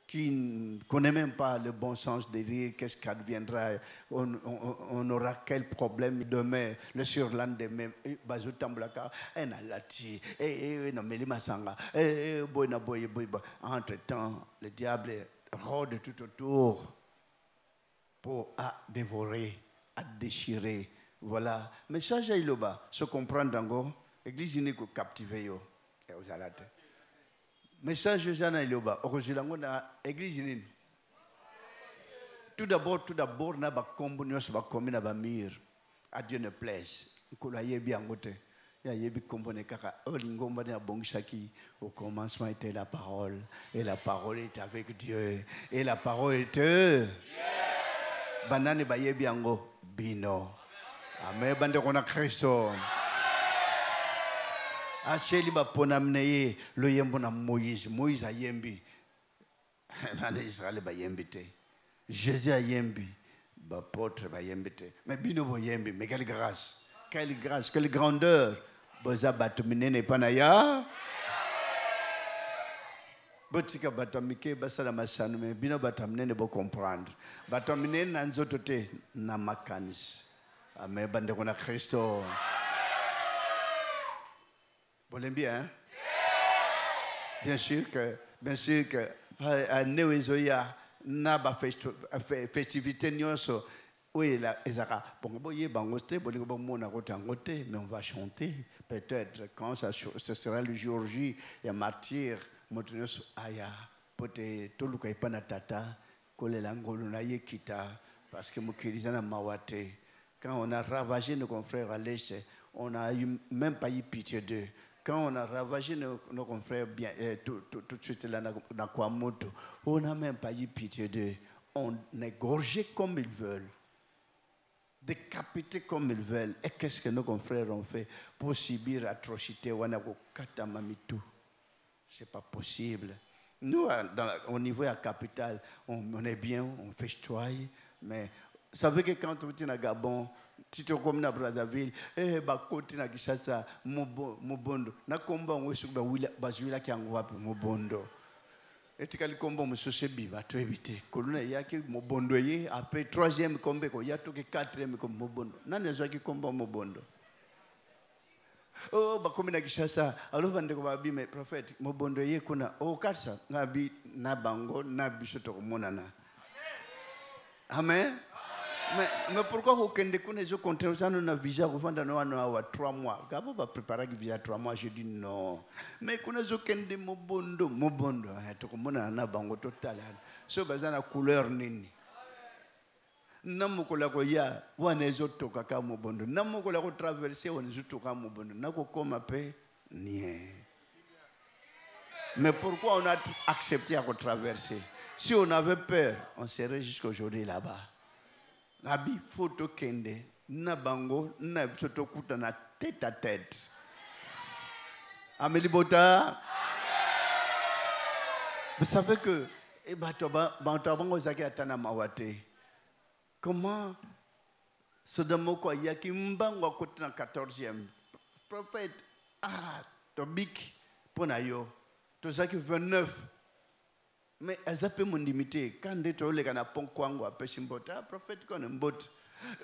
qui ne connaît même pas le bon sens de dire qu'est-ce qu'adviendra, on aura quel problème demain, le surlendemain, bazo tamblaka, nalati, non mais les masanga, entre-temps, le diable rôde tout autour pour dévorer, à déchirer. Voilà. Message à Iloba, se comprendre d'ango, l'église n'est que captivée. Message à Iloba, Orozilango na église n'est. Tout d'abord, na ba kombonios ba komina ba mir. À Dieu ne plaise. Kola yebi angote. Ya yebi kombone kaka. Olingomba na bongshaki. Au commencement était la parole. Et la parole est avec Dieu. Et la parole est Dieu. Banane ba yebi ango bino. Amen. Bande kona Kristo. Acheli ba ponamneye lo yembo na Moïse. Moïse a yembi. Nane Israël ba yembite. Jésus a yembi. Ba potre ba yembite. Mais bino bo yembi. Mais quelle grâce. Quelle grâce. Quelle grandeur. Boza batumine ne panaya. Botika batamike basala masanu. Mais bino batamine ne bo comprendre. Batamine nanzotote na makanis. Amen. Bande kona Kristo. Vous l'aimez bien, hein? Bien sûr que à Newezoya n'a pas festivité nyonso. Oui, là, bon, mais on va chanter. Peut-être quand ce sera le jour J, il y a martyr, motonos aya, pote toluka ipana tata, kolelangolo na yekita, parce que mukilizana mawate. Quand on a ravagé nos confrères à l'Est, on n'a même pas eu pitié d'eux. Quand on a ravagé nos confrères bien, tout de suite là, dans Kwamoto, on n'a même pas eu pitié d'eux. On est gorgé comme ils veulent, décapité comme ils veulent. Et qu'est-ce que nos confrères ont fait pour subir atrocité? C'est pas possible. Nous, au niveau de la capitale, on est bien, on festoie, mais vous savez que quand on est à Gabon, si tu es comme à Brazzaville, bakoti na Kishasa, Mobondo, na komba onwesu ba bazuila ki angwapi Mobondo. Etikali komba musose biba to éviter. Koluna yaki Mobondo ye après troisième kombe ko ya to ke quatrième comme Mobondo. Nani azwaki komba Mobondo? Oh bakomi na Kishasa, alors bande ko babi mais prophète Mobondo ye kuna oh kasa ngabi na bango na bisoto ko monana. Amen. Mais pourquoi vous ne connaissez pas un visa vous faites 3 mois? Gabo va préparer le visa 3 mois. Je dis non. Mais vous connaissez pas Mobondo. Tu connais un bango total. Ce bazar na couleur nini. Namukola ko ya wana ezoto kaka Mobondo. Namukola ko traverser wana ezoto kaka Mobondo. Nako koma pe nie. Mais pourquoi on a accepté à traverser? Si on avait peur, on serait jusqu'aujourd'hui là-bas. Nabi photo kende na bango na photo kuta na tête à tête. Amélie Bota. Vous savez que comment Sodomoko yaki mbango kote na 14e prophète tobik ponayo tozaki 29. Mais elles appellent mon limité. Quand des gens les gars pont kwango apêche mbota, prophète qu'on mbot.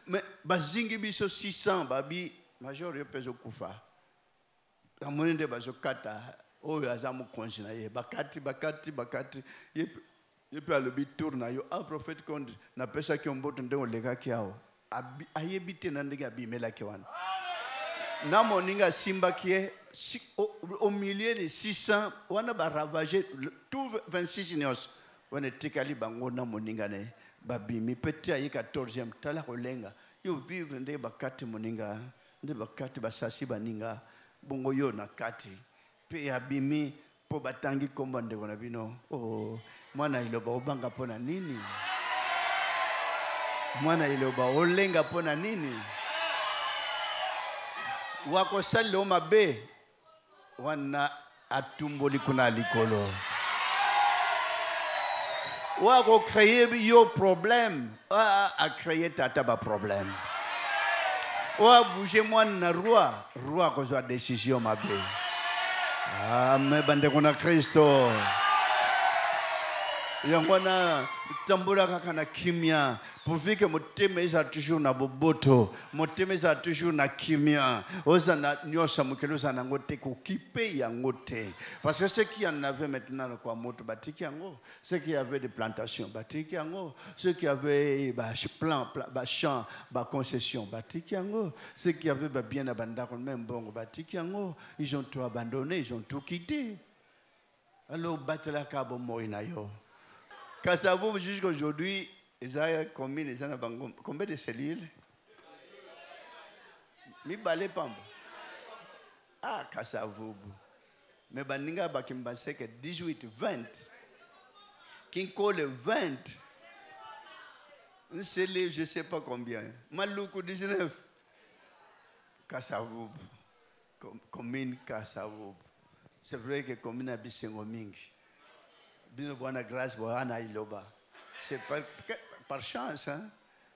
Mais bazingi biso 600 babi major yo peso kufa. La monnaie de bazo kata o yazamu konjina ye bakati yepe alobi tourna yo prophète qu'on na pesa ki mbot ndeko lega kiao. Ayebite na ndenge abimela kiwana. Na moninga simba kie au milieu de 600 on a ravagé tout 26 nios on est tikali bango na moninga ne babimi petit ayi 14e tala kolenga yo vivre nde bakati moninga nde bakati basasi baninga bongo yo na kati pe abimi po batangi kombo ndeko na bino. Oh, mwana iloba obanga pona nini? Mwana iloba olenga pona nini? Wako salo mabe wana atumboli kuna likolo. Wako créer yo problème, a créer tata ba problème. Wa bouger moi na roi ko zo décision mabe. Me bande kuna Kristo. Yangwana tambula kaka na kimia. Pourvu que motema eza toujours na boboto, motema eza toujours na kimia. Oza na nyosa mukelo za na ngote kokipe ya ngote. Parce que ceux qui en avaient maintenant quoi moto batiki yango, ceux qui avaient des plantations batiki yango, ceux qui avaient champ, concession batiki yango, ceux qui avaient bien abandonné même bongo batiki yango, ils ont tout abandonné, ils ont tout quitté. Alors batela kabo moina yo. Kasavo jusqu'aujourd'hui, Isaïe combien les ans combien de cellules? Mi balé pambo. Ah, Kasavo. Mais baninga bakimbase que 18, 20. Qui colle 20. Un cellule, je ne sais pas combien. Maloukou 19. Kasavo. Commune Kasavo. C'est vrai que commune a bisengo mingi. Bino bona grâce boana iloba. C'est par chance, hein?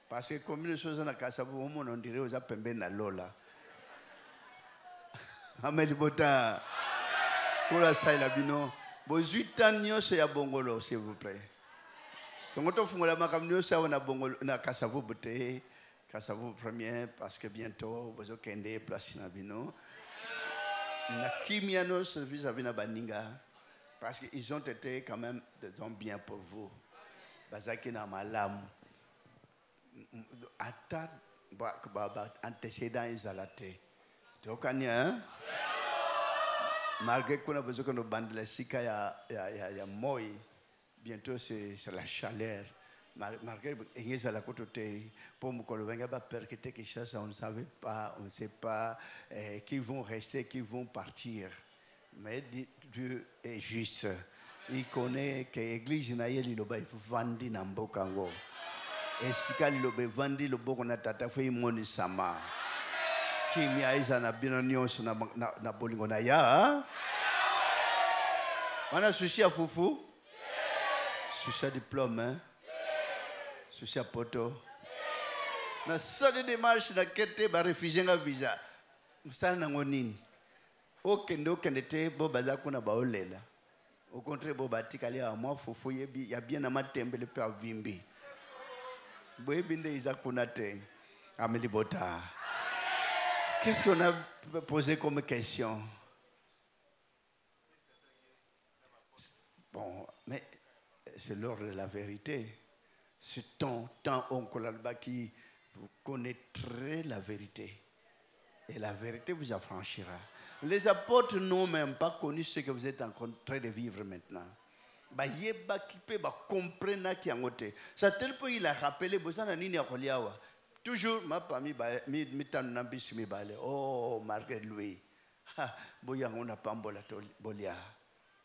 Parce que comme les choses dans la casa, on dirait aux appembés na lola. Amelibota. Pour la salle la bino. Bo 8 ans c'est ya bongolo, s'il vous plaît. Donc on fait la makamnio ça on a bongolo na casa vous boté, casa vous premier parce que bientôt vous allez kende place na bino. Na kimiano service avec na baninga. Parce qu'ils ont été quand même des hommes bien pour vous. Bazaki na malam. Ata antécédents isolés. Tu vois hein? Malgré qu'on a besoin que nos bandes de sika ya moi. Bientôt c'est la chaleur. Malgré qu'ils a la côte pour me convaincre pas percuter quelque chose, on ne savait pas, on ne sait pas qui vont rester, qui vont partir. Mais Dieu est juste. Il connaît que l'église n'a pas vendu dans Bokango. Et si elle a vendu le Bokona Tata, il moni sama. Qui m'a dit na binonion na bolingo na ya. On a souci à foufou. Souci à diplôme, hein. Souci à poto. Na seule démarche na kete ba réfugié nga visa. Musana na ngonini. Okendo kendete bo bazakuna baolela. Au contraire, bo batikali a moi foufou yebi ya bien na matembe le père vimbi. Boebinde izakuna te. Ameli bota. Qu'est-ce qu'on a posé comme question? Bon, mais c'est l'heure de la vérité. Ce temps onkolalbaki, vous connaîtrez la vérité. Et la vérité vous affranchira. Les apôtres n'ont même pas connu ce que vous êtes en train de vivre maintenant. Ça tel point il a rappelé, toujours ma famille, oh, Margaret Louis, boya on a pas bolia.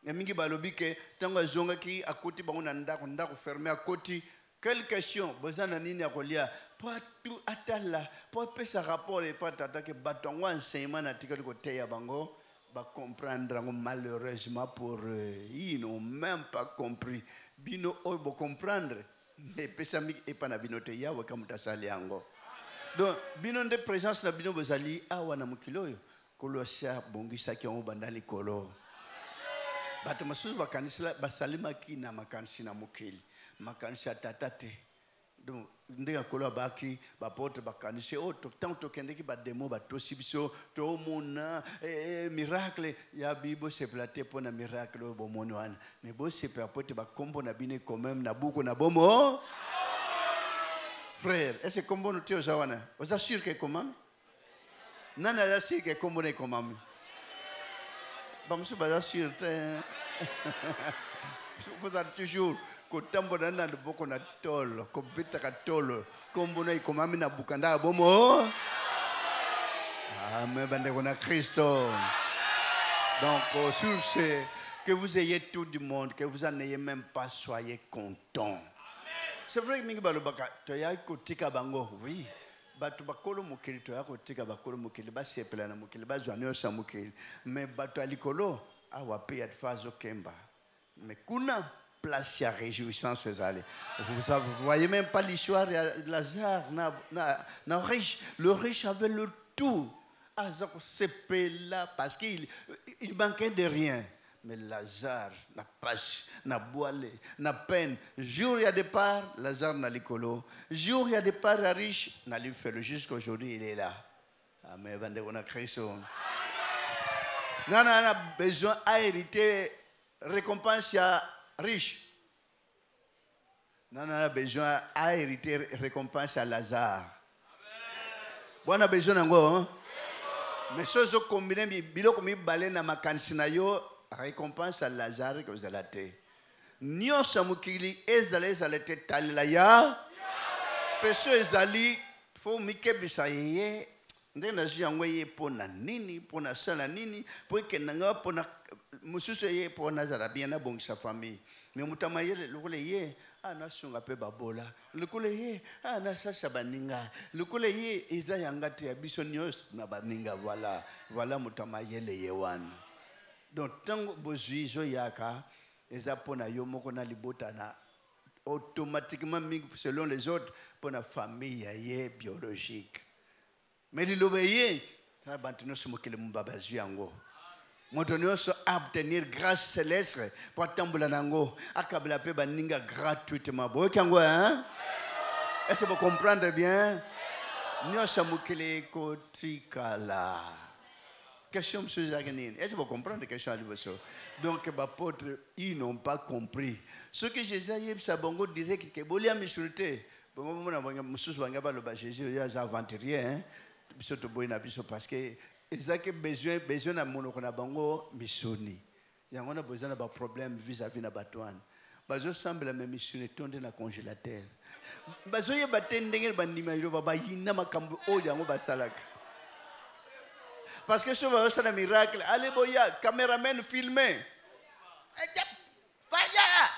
Et mingi balobi que tango zonga ki à côté ba on anda fermé à côté. Quelle question? Bozana nini akolia? Pas tout atala. Pas pesa rapport et pas tata que batongo enseignement na tikali côté ya bango. Ba comprendre malheureusement pour eux. Ils n'ont même pas compris. Bino oibo comprendre. Mais pesa mi et pas na bino te ya wakamuta sali yango. Donc bino de présence na bino bozali awa na mukiloyo. Kolosia bongisa ki on bandali kolo. Bata masusu bakanisla basalima ki na makanisi na mukili. Makanisi tatate. Donc ndenge kolo baki bapote bakanisi o tant to kendeki ba demo ba tosibiso to mona miracle ya bibo se platé pour na miracle bo monwana mais bo se platé ba kombo na bine quand même na buko na bomo frère est-ce que kombo no tio zawana vous assure que comment nana assure que kombo ne comment Vamos fazer certo. Vous êtes toujours kotambo na boko na tolo, kobita ka tolo, kombo na ikomami na bukanda bomo. Amen bande kona Kristo. Donc sur ce Que vous ayez tout du monde, que vous n'en ayez même pas, soyez contents. C'est vrai que mingi balobaka toya kotika bango oui batu bakolo mukili toya kotika bakolo mukili basepela na mukili bazwanyo sa mukili mais batu alikolo awape ya fazo kemba mais kuna place à réjouissance ezali. Vous voyez même pas l'histoire de Lazare na riche. Le riche avait le tout. Azako sepela parce qu'il manquait de rien. Mais Lazare n'a pas, n'a boilé, n'a peine. Jour il y a départ, Lazare n'a l'écolo. Jour il y a départ, la riche n'a lui fait le jusqu'à aujourd'hui il est là. Amen. On a créé ça. On a besoin à hériter récompense à riche. On a besoin à hériter récompense à Lazare. On a besoin d'un go. Mais ce qui est combiné, bilo comme balé na makanisi na yo. Récompense à Lazare que vous allez ter. Nyo samukili ezale te talila ya. Peso ezali fo mike bisaye. Ndena ziangwe ye pona nini, pona sala nini, po kenanga pona mususu ye pona zarabia na bongisa famille. Mais mutama ye lokole ye ana sunga pe babola. Lokole ye ana sasa baninga. Lokole ye eza yangate ya biso nyos na baninga voilà mutama ye le yewana. Donc, tant que vous yaka, les apona yomoko na libotana automatiquement selon les autres pour la famille biologique. Mais l'obéir, ça va nous moquer le mbabazu yango. Montonio so obtenir grâce céleste pour tambulanango akabla pe baninga gratuitement. Boy kango hein? Est-ce que vous comprenez bien? Nyo samukele kotikala. Question, M. Zaganine. Est-ce que vous comprenez la question à l'Iboso? Donc, les apôtres, ils n'ont pas compris. Ce que Jésus a dit, c'est bon direct que Bolia misurité. Bon, Jésus est aventurier, parce que ils ont besoin de mon bango missionné. Il y a besoin de problème vis-à-vis de Batouane. Bazo semble la même mission tourner dans le congélateur. Bazo y batendenge bandima yoba bayina makambo oyango basalaka. Parce que ce va être un miracle. Allez, boya, caméraman, filmez. Faya!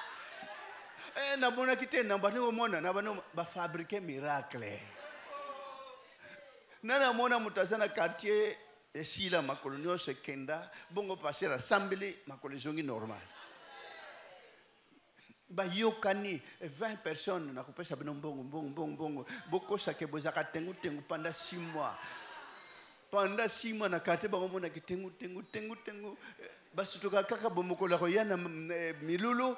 Nabona kite, nabano mona, nabano ba fabriquer miracle. Nana mona mutasana quartier ici la macolonio se kenda, bongo passer à Sambili, macolonio normal. Ba yokani 20 personnes na kupesa bino bongo boko sake bozaka tengu pendant 6 mois. Pendant 6 mois, na kate ba mona kitengu basutoka kaka bomokola ko yana milulu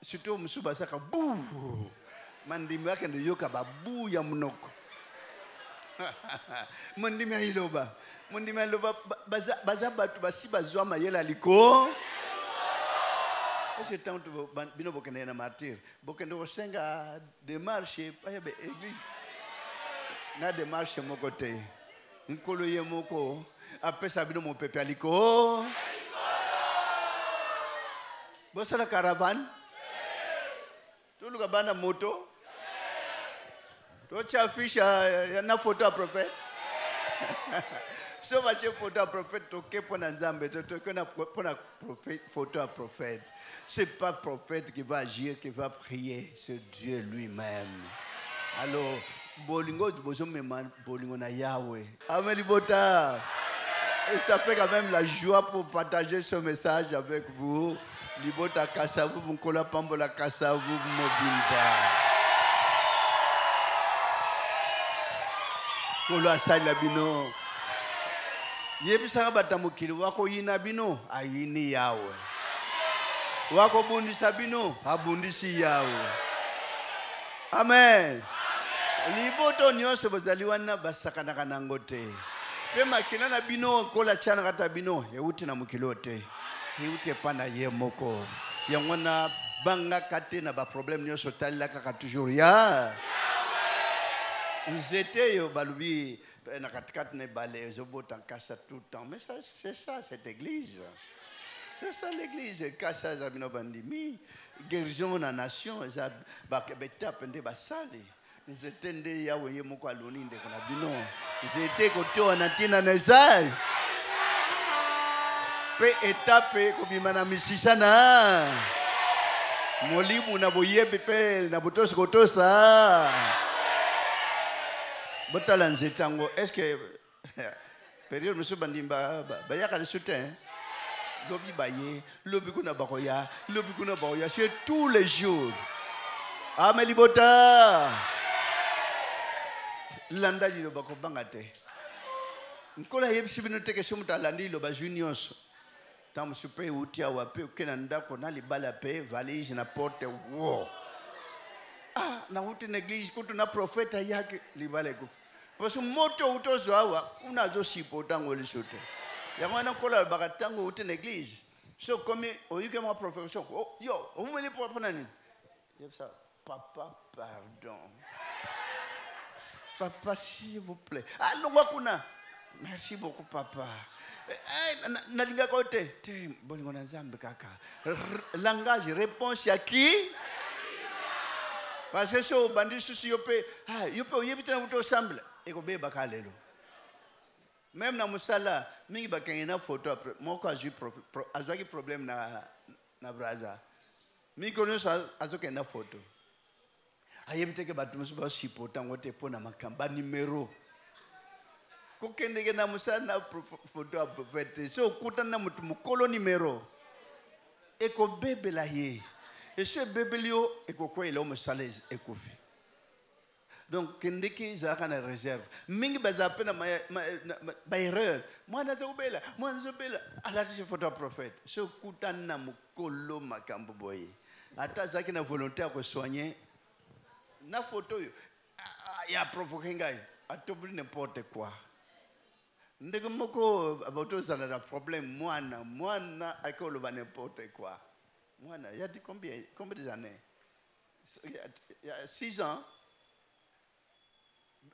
surtout musuba saka bou mandimi yake ndio yoka babu ya mnoko mandimi iloba baza batu basi bazwa mayela liko ese temps bino bokende na martyr bokende ko senga démarche pa ya église na démarche mon côté nkolo ye moko apesa bino mon pepe aliko bosa la caravane tout le bana moto to cha fisha na photo à prophète so much photo à prophète to ke pona nzambe to ke na pona prophète photo à prophète c'est pas prophète qui va agir qui va prier c'est Dieu lui-même. Alors bolingo bolingo na Yahweh. Amen Libota. Et ça fait quand même la joie pour partager ce message avec vous. Libota Kassavu, Munkola Pambola Kassavu, Mobilba. Kolo asai labino. Yebisa batamukili wako yina bino ayini Yahweh. Wako bundisa bino abundisi Yahweh. Amen. Liboto nyose bazaliwa na basakana kanangote. Pema kinana bino kola chana kata bino yeuti na mukilote. Yeuti pana ye moko. Yangwana banga kate na ba problème nyose talila kaka toujours ya. Ils étaient yo balubi na katikati ne bale zobota kasa tout le temps. Mais ça c'est ça cette église. C'est ça l'église kasa zabino bandimi. Guérison na nation za ba kebeta pende basali. Nzetende yawe ye moko aloni ndeko na bino. Nzete kotoa na tina nezai. pe etape kobimana misisa na molimu na boyebi pe na botosi kotosa botala nzetango est-ce que période monsieur bandimba bayaka le soutien lobi baye lobi kuna bakoya c'est tous les jours ameli bota landa lilo bako bangate nkola yebisi bino teke somuta landi lo ba juniors tamu supe utia wape ukena ndako na libala pe valise na porte wo na uti neglige kutu na profeta yake libala kufu parce moto utozo awa unazo sipota ngoli sote yamana kola bakatango uti neglige so comme oyuke ma profession yo umeli pour nani yebsa papa pardon papa s'il vous plaît allons wakuna merci beaucoup papa nalinga kote te bolingo na nzambe kaka langage réponse ya qui parce que so bandi susu yope oyebitana buto ensemble eko beba kalelo même na musala mingi bakengena photo après moko azwaki problème na braza mi konoso azokenda photo ayebiteke batu musu ba sipota ngote pona makamba numéro kokende na musala na photo a profete so kutana mutu mukolo numéro eko bebela ye et ce bébélio eko ko ele musala ekofi donc kende ki zaka na réserve mingi bazape na ba erreur mwana zobela alati se photo prophète so kutana mukolo makambo boye ata zaki na volonté à soigner na photo yo ya provoquer ngai atobuli n'importe quoi ndenge moko abato zala na problème mwana akolo ba n'importe quoi mwana il y a dit combien d'années il y a 6 ans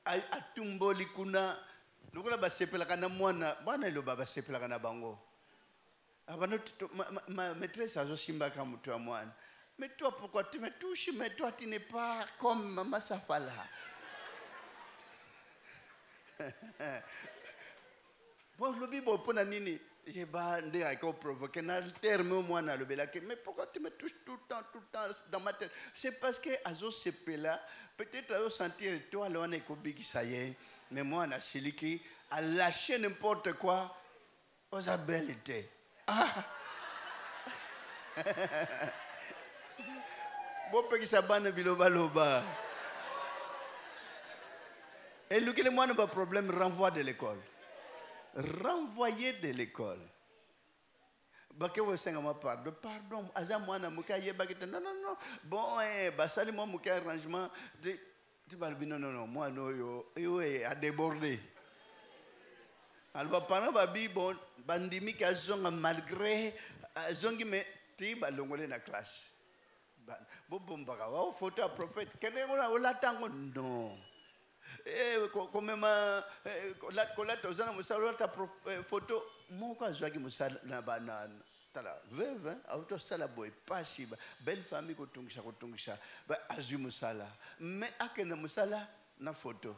atumboli kuna lokola basepelaka na mwana lo baba sepelaka na bango abano ma maîtresse azosimbaka mutu wa mwana mais toi pourquoi tu me touches mais toi tu n'es pas comme maman Safala bon lobi bo pona nini je ba nde ako provoquer na terme mwana lobelaki mais pourquoi tu me touches tout le temps dans ma tête c'est parce que azo sepela peut-être azo sentir toi là on est kobiki ça y est mais moi na siliki a lâché n'importe quoi aux abelités bopekisa bana biloba et lui qui le moins pas problème renvoi de l'école renvoyer de l'école bakewo senga ma pardon aza mwana muka yebakita non bon basali moi muka arrangement de balbi non moi no yo a débordé alba pana babi bon bandimi ka zonga malgré zongi me ti balongole na classe bombaka wa photo prophète kene ngona olatango non comme la tozana musala ta photo moko azwaki musala na banana tala veuve auto sala boy pasiba belle famille kotungisha ba azwi musala mais akena musala na photo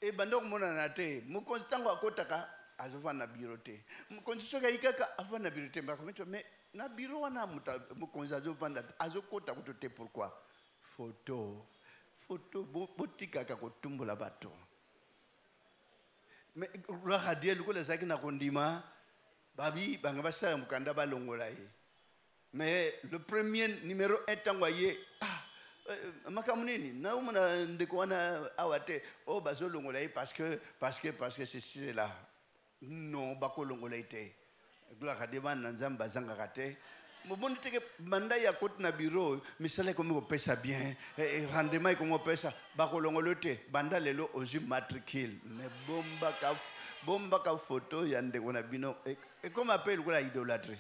e bando mona na te mukonstango akotaka azova na birote mukonzisoka ikaka ava na birote mbakomito mais na biro wana mukonzi azovanda azokota kutote pourquoi photo botika ka kotumbola bato mais la radio lukola zaki na kondima babi banga basala mukanda balongola ye mais le premier numéro 1 tangoye makamunini na umana ndeko wana awate bazolongola ye parce que c'est là non bakolongola ite gloire à Dieu na nzamba zanga kate mobondi teke manda ya kote na bureau misala ko mo pesa bien rendement ko mo pesa bakolongolote banda lelo ozu matricule mais bomba ka photo ya ndeko na bino et comme appelle ko la idolâtrie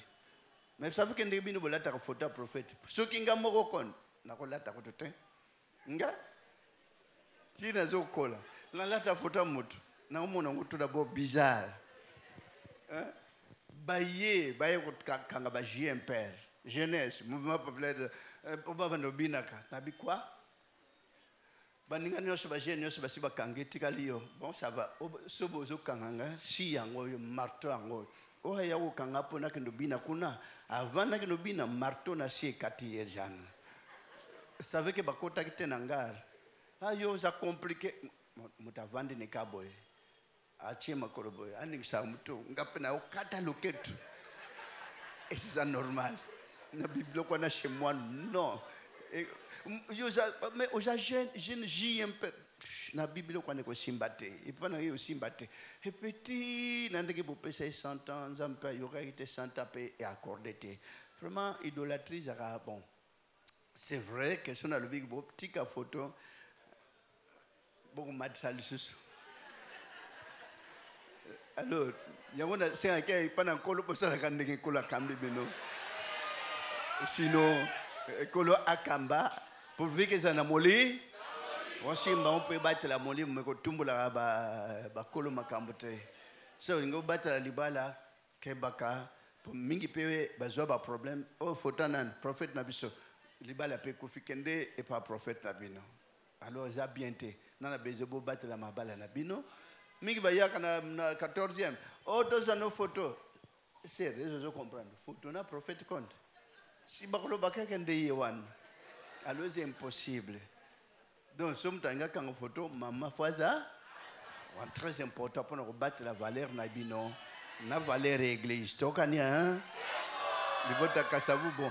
mais ça fait que ndeko bino bolata ka photo prophète soki nga moko kon na ko lata ko tote nga tina zo kola na lata photo moto na umona ngutu da bo bizarre baye ko kanga ba JMPR jeunesse mouvement populaire pour baba no binaka nabi quoi baninga nyoso ba jeune nyoso basiba kangeti kaliyo bon ça va sobozo kanganga si yango yo marteau yango oya ukanga pona kendo bina kuna avant kendo bina marteau na sie kati ejana. Savez que bakota kite nangar. Ayo ça compliqué mutavandi ne kaboy. Achie makoroboy ani ngisamuto ngapena ukata loketu. Et c'est ça normal. Na Bible quoi na chez moi non. Mais aujourd'hui je un peu na Bible quoi ne ko simbate. Et pas na yo simbate. Et petit nandeke bo pesa 100 ans zampa y aurait été 100 tapé et accordé. Vraiment idolâtrie ça bon. C'est vrai que si on a le big beau petit cas photo beaucoup de sale sous. Alors, il y a un c'est un cas il pas encore pour ça quand on colle cambi bino. Sinon colo akamba pour voir que ça n'a molli. Aussi on peut battre la molli mais ko tumbula ba colo makambote. So on go battre la libala kebaka pour mingi pe bazwa ba problème oh photo nan prophète na biso. Libala pe kufikende et pas prophète na bino. Alors ça bien été. Nana besoin battre la mabala na bino. Mingi ba ya kana 14e. Oh dans nos photos. C'est je comprendre. Photo na prophète compte. Si bakolo bakakende yewan. Alors c'est impossible. Donc somme tanga quand photo maman foisa. Très important pour nous battre la valeur na bino. Na valeur église. Tokani hein. Libota kasavu bon.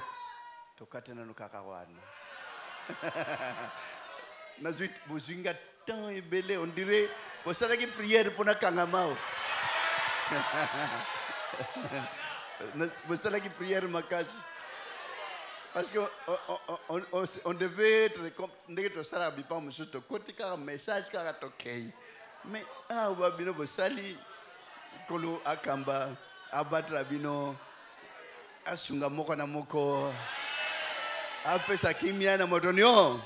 Tokatena no kakawana. Nazuit bozinga tant et belé on dirait vous savez que prière pour na kangamao. Vous savez que prière makaji. Parce que on devait être comme ndeke sala bipa musuto kotika message kaka tokei. Mais ah wabino bosali kolo akamba abatra bino asunga moko na moko. Apesa kimia na motonio.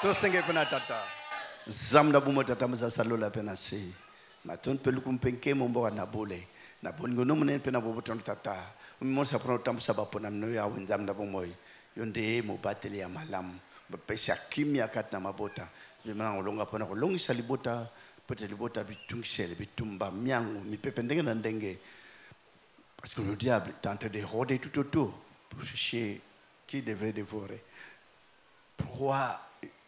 To senge pena tata. Zamda bumo tata mza salola pena si. Maton pelu kumpenke mombo na bole. Na bongo no menen pena bobo ton tata. Mo sa pro tam sa bapona no ya wenzamda bumoy. Yonde mo bateli ya malam. Pesa kimia kat na mabota. Jema olonga pona ko longi salibota. Peut-être libota bitungsel bitumba miangu mi pependenge na ndenge. Parce que le diable est en train de rôder tout autour pour chercher qui devrait dévorer. Pourquoi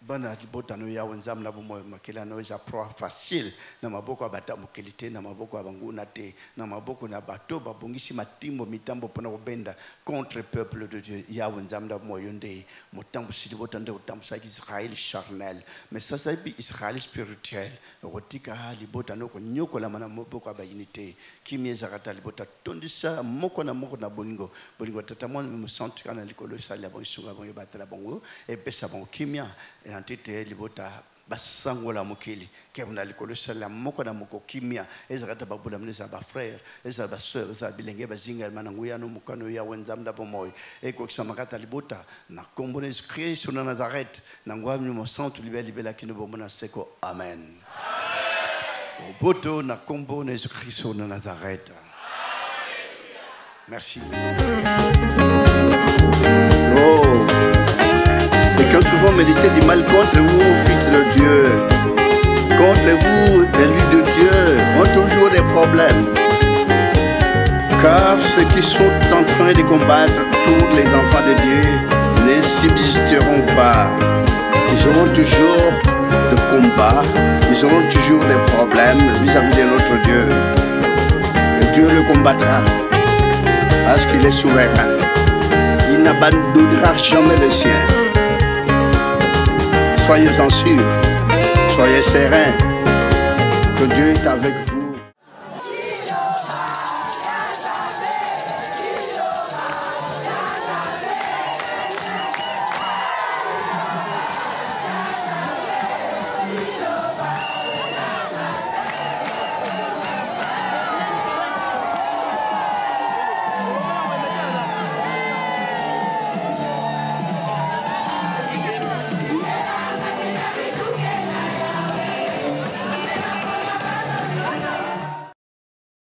bana libota no ya wenzam na bumo makela no za proie facile na maboko abata mukilite na maboko abanguna te na maboko na bato babongisi matimbo mitambo pona kobenda contre peuple de Dieu ya wenzam na bumo yonde motambo silibota nde utamsa Israël charnel mais ça c'est Israël spirituel rotika libota no ko nyokola mana maboko abayinite kimieza kata libota tondisa moko na bolingo tatamon me sente kana likolo sala bon sunga bon batela bongo et pesa bon kimia entité libota basangola mokili kevna likolo sala moko na moko kimia ezakata babula mneza ba frère eza ba sœur eza bilenge bazinga mananguya no mukano ya wenzamda pomoy eko kisamakata libota na kombo na Christ na Nazareth na ngwami mo santu libela kino bomona seko amen oboto na kombo na Christ na Nazareth. Merci. Oh, c'est que souvent méditer du mal contre vous, fils de Dieu, contre vous, élus de Dieu, ont toujours des problèmes. Car ceux qui sont en train de combattre tous les enfants de Dieu ne subsisteront pas. Ils auront toujours des combats, ils auront toujours des problèmes vis-à-vis de notre Dieu. Et Dieu le combattra. Parce qu'il est souverain. Il n'abandonnera jamais le sien. Soyez-en sûrs, soyez sereins, que Dieu est avec vous.